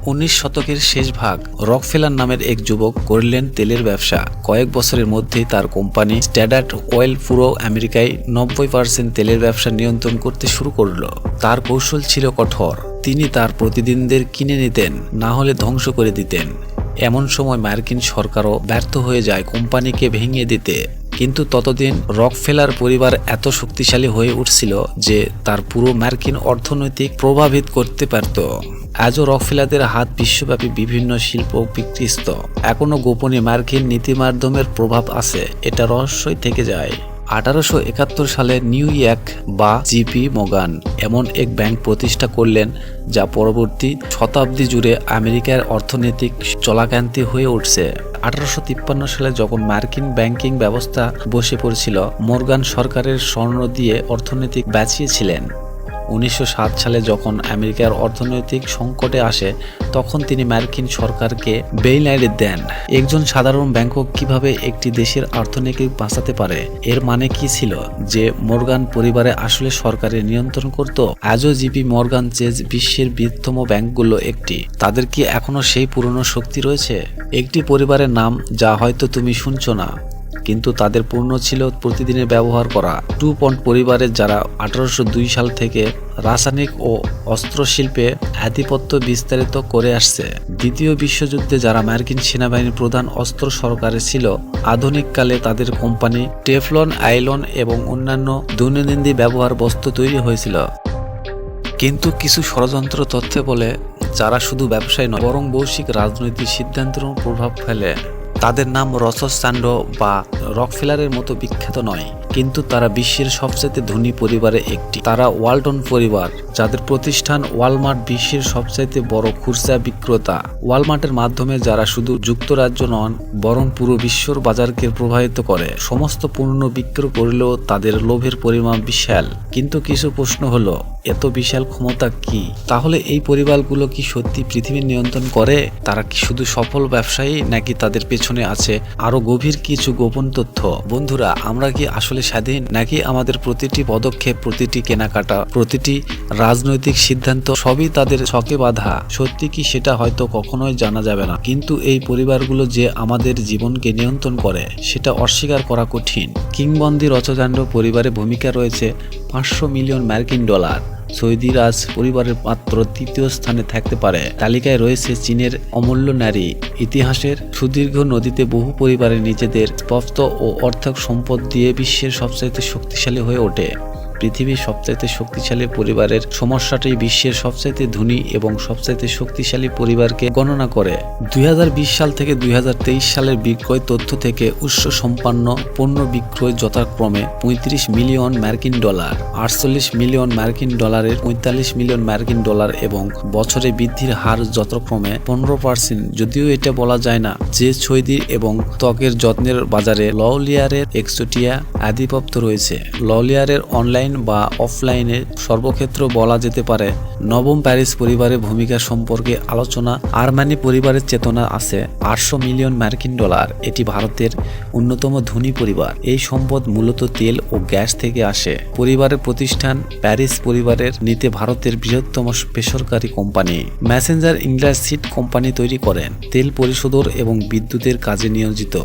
19 শতকের শেষ ভাগ, রকফেলার নামের এক যুবক করলেন তেলের ব্যবসা। কয়েক বছরের মধ্যেই তার কোম্পানি স্ট্যান্ডার্ড অয়েল পুরো আমেরিকায় 90% তেলের ব্যবসা নিয়ন্ত্রণ করতে শুরু করলো। তার কৌশল ছিল কঠোর। তিনি তার প্রতিদিনদের কিনে নিতেন, না হলে ধ্বংস করে দিতেন। এমন সময় মার্কিন সরকারও ব্যর্থ হয়ে যায় কোম্পানিকে ভেঙে দিতে। কিন্তু ততদিন রকফেলার পরিবার এত শক্তিশালী হয়ে উঠছিল যে তার পুরো মার্কিন অর্থনৈতিক প্রভাবিত করতে পারত। আজও রকফেলারদের হাত বিশ্বব্যাপী বিভিন্ন শিল্প বিকৃত। এখনো গোপনে মার্কিন নীতিমাধ্যমের প্রভাব আছে, এটা রহস্যই থেকে যায়। 1871 সালে নিউ ইয়র্ক বা জিপি মর্গান এমন এক ব্যাংক প্রতিষ্ঠা করলেন যা পরবর্তী শতাব্দী জুড়ে আমেরিকার অর্থনৈতিক চলাকান্তি হয়ে উঠছে। 1853 সালে যখন মার্কিন ব্যাংকিং ব্যবস্থা বসে পড়েছিল, মর্গান সরকারের স্বর্ণ দিয়ে অর্থনৈতিক বাঁচিয়েছিলেন। 1907 সালে যখন আমেরিকার অর্থনৈতিক সংকটে আসে, তখন তিনি মার্কিন সরকারকে বেইলআউট দেন। একজন সাধারণ ব্যাংকক কিভাবে একটি দেশের অর্থনীতি বাঁচাতে পারে? এর মানে কি ছিল যে মর্গান পরিবারে আসলে সরকারের নিয়ন্ত্রণ করত? আজও জিপি মর্গান চেজ বিশ্বের বৃহত্তম ব্যাংকগুলো একটি। তাদের কি এখনো সেই পুরনো শক্তি রয়েছে? একটি পরিবারের নাম যা হয়তো তুমি শুনছো না, কিন্তু তাদের পূর্ণ ছিল প্রতিদিনের ব্যবহার করা। ডুপন্ট পরিবারের যারা 1802 সাল থেকে রাসায়নিক ও অস্ত্র শিল্পে আধিপত্য বিস্তারিত করে আসছে। দ্বিতীয় বিশ্বযুদ্ধে যারা মার্কিন সেনাবাহিনীর প্রধান অস্ত্র সরকারে ছিল, আধুনিককালে তাদের কোম্পানি টেফলন, আইলন এবং অন্যান্য দৈনন্দিন ব্যবহার বস্তু তৈরি হয়েছিল। কিন্তু কিছু ষড়যন্ত্র তথ্যে বলে যারা শুধু ব্যবসায় নয় বরং বৈশ্বিক রাজনৈতিক সিদ্ধান্তেরও প্রভাব ফেলে। তাদের নাম রথচান্ড বা রকফেলারের মতো বিখ্যাত নয়,
কিন্তু তারা বিশ্বের সবচেয়ে ধনী পরিবারে একটি। তারা ওয়ালটন পরিবার, যাদের প্রতিষ্ঠান ওয়ালমার্ট বিশ্বের সবচাইতে বড় খুচরা বিক্রেতা। ওয়ালমার্টের মাধ্যমে যারা শুধু যুক্তরাজ্য নন বরং পুরো বিশ্বর বাজারকে প্রভাবিত করে। সমস্ত পণ্য বিক্রি করলেও তাদের লোভের পরিমাণ বিশাল। কিন্তু কিছু প্রশ্ন হলো, এত বিশাল ক্ষমতা কি? তাহলে এই পরিবারগুলো কি সত্যি পৃথিবী নিয়ন্ত্রণ করে? তারা কি শুধু সফল ব্যবসায়ী, নাকি তাদের পেছনে আছে আরো গভীর কিছু গোপন তথ্য? বন্ধুরা, আমরা কি আসলে স্বাধীন, নাকি আমাদের প্রতিটি পদক্ষেপ, প্রতিটি কেনাকাটা, প্রতিটি রাজনৈতিক সিদ্ধান্ত সবই তাদের ছকে বাঁধা? সত্যি কি সেটা হয়তো কখনোই জানা যাবে না, কিন্তু এই পরিবারগুলো যে আমাদের জীবনকে নিয়ন্ত্রণ করে সেটা অস্বীকার করা কঠিন। কিংবদন্তি রচনাকাণ্ড পরিবারের ভূমিকা রয়েছে $500 মিলিয়ন। সৌদি রাজ পরিবারের মাত্র তৃতীয় স্থানে থাকতে পারে। তালিকায় রয়েছে চীনের অমূল্য নারী। ইতিহাসের সুদীর্ঘ নদীতে বহু পরিবারের নিজেদের স্পষ্ট ও অর্থক সম্পদ দিয়ে বিশ্বের সবচাইতে শক্তিশালী হয়ে ওঠে। পৃথিবীর সবচাইতে শক্তিশালী পরিবারের সমস্যাটি বিশ্বের সবচাইতে ধনী এবং সবচাইতে শক্তিশালী পরিবারকে গণনা করে। 2020 সাল থেকে 2023 সালের বিক্রয় তথ্য থেকে উৎস সম্পন্ন পণ্য বিক্রয় যথাক্রমে $35 মিলিয়ন, $48 মিলিয়ন, $45 মিলিয়ন এবং বছরে বৃদ্ধির হার যথাক্রমে 15%। যদিও এটা বলা যায় না যে সৌদি এবং ত্বকের যত্নের বাজারে লরিয়ালের এক্সোটিয়া আধিপত্য রয়েছে। লরিয়ালের অনলাইন বা অফলাইনে সর্বক্ষেত্র বলা যেতে পারে। নবম প্যারিস পরিবারের ভূমিকা সম্পর্কে আলোচনা। আরমানি পরিবারের চেতনা আছে $800 মিলিয়ন। এটি ভারতের অন্যতম ধনী পরিবার। এই সম্পদ মূলত তেল ও গ্যাস থেকে আসে। পরিবারের প্রতিষ্ঠান প্যারিস পরিবারের নীতি ভারতের বৃহত্তম বেসরকারি কোম্পানি মেসেঞ্জার ইন্ডাস্ট্রি কোম্পানি তৈরি করেন, তেল পরিশোধন এবং বিদ্যুতের কাজে নিয়োজিত।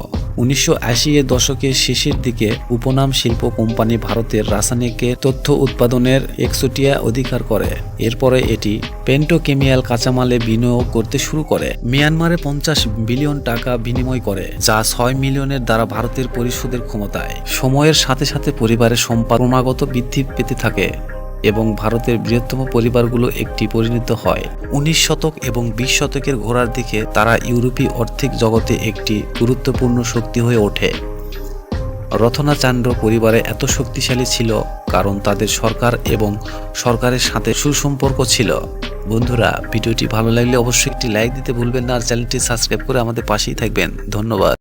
1980 এর দশকের শেষের দিকে উপনাম শিল্প কোম্পানি ভারতের রাসায়নিক তথ্য উৎপাদনের এক্সোটিয়া অধিকার করে। এরপরে এটি পেন্ট্রোকেমিক্যাল কাঁচামালে বিনিয়োগ করতে শুরু করে। মিয়ানমারে $50 বিলিয়ন বিনিময় করে, যা 6 মিলিয়নের দ্বারা ভারতের পরিশোধের ক্ষমতায়। সময়ের সাথে সাথে পরিবারের সম্পদ ক্রমাগত বৃদ্ধি পেতে থাকে এবং ভারতের বৃহত্তম পরিবারগুলো একটি পরিণত হয়। 19 শতক এবং 20 শতকের ঘোড়ার দিকে তারা ইউরোপীয় আর্থিক জগতে একটি গুরুত্বপূর্ণ শক্তি হয়ে ওঠে। রত্নাচান্দ্র পরিবারে এত শক্তিশালী ছিল কারণ তাদের সরকার এবং সরকারের সাথে সুসম্পর্ক ছিল। বন্ধুরা, ভিডিওটি ভালো লাগলে অবশ্যই একটি লাইক দিতে ভুলবেন না আর চ্যানেলটি সাবস্ক্রাইব করে আমাদের পাশেই থাকবেন। ধন্যবাদ।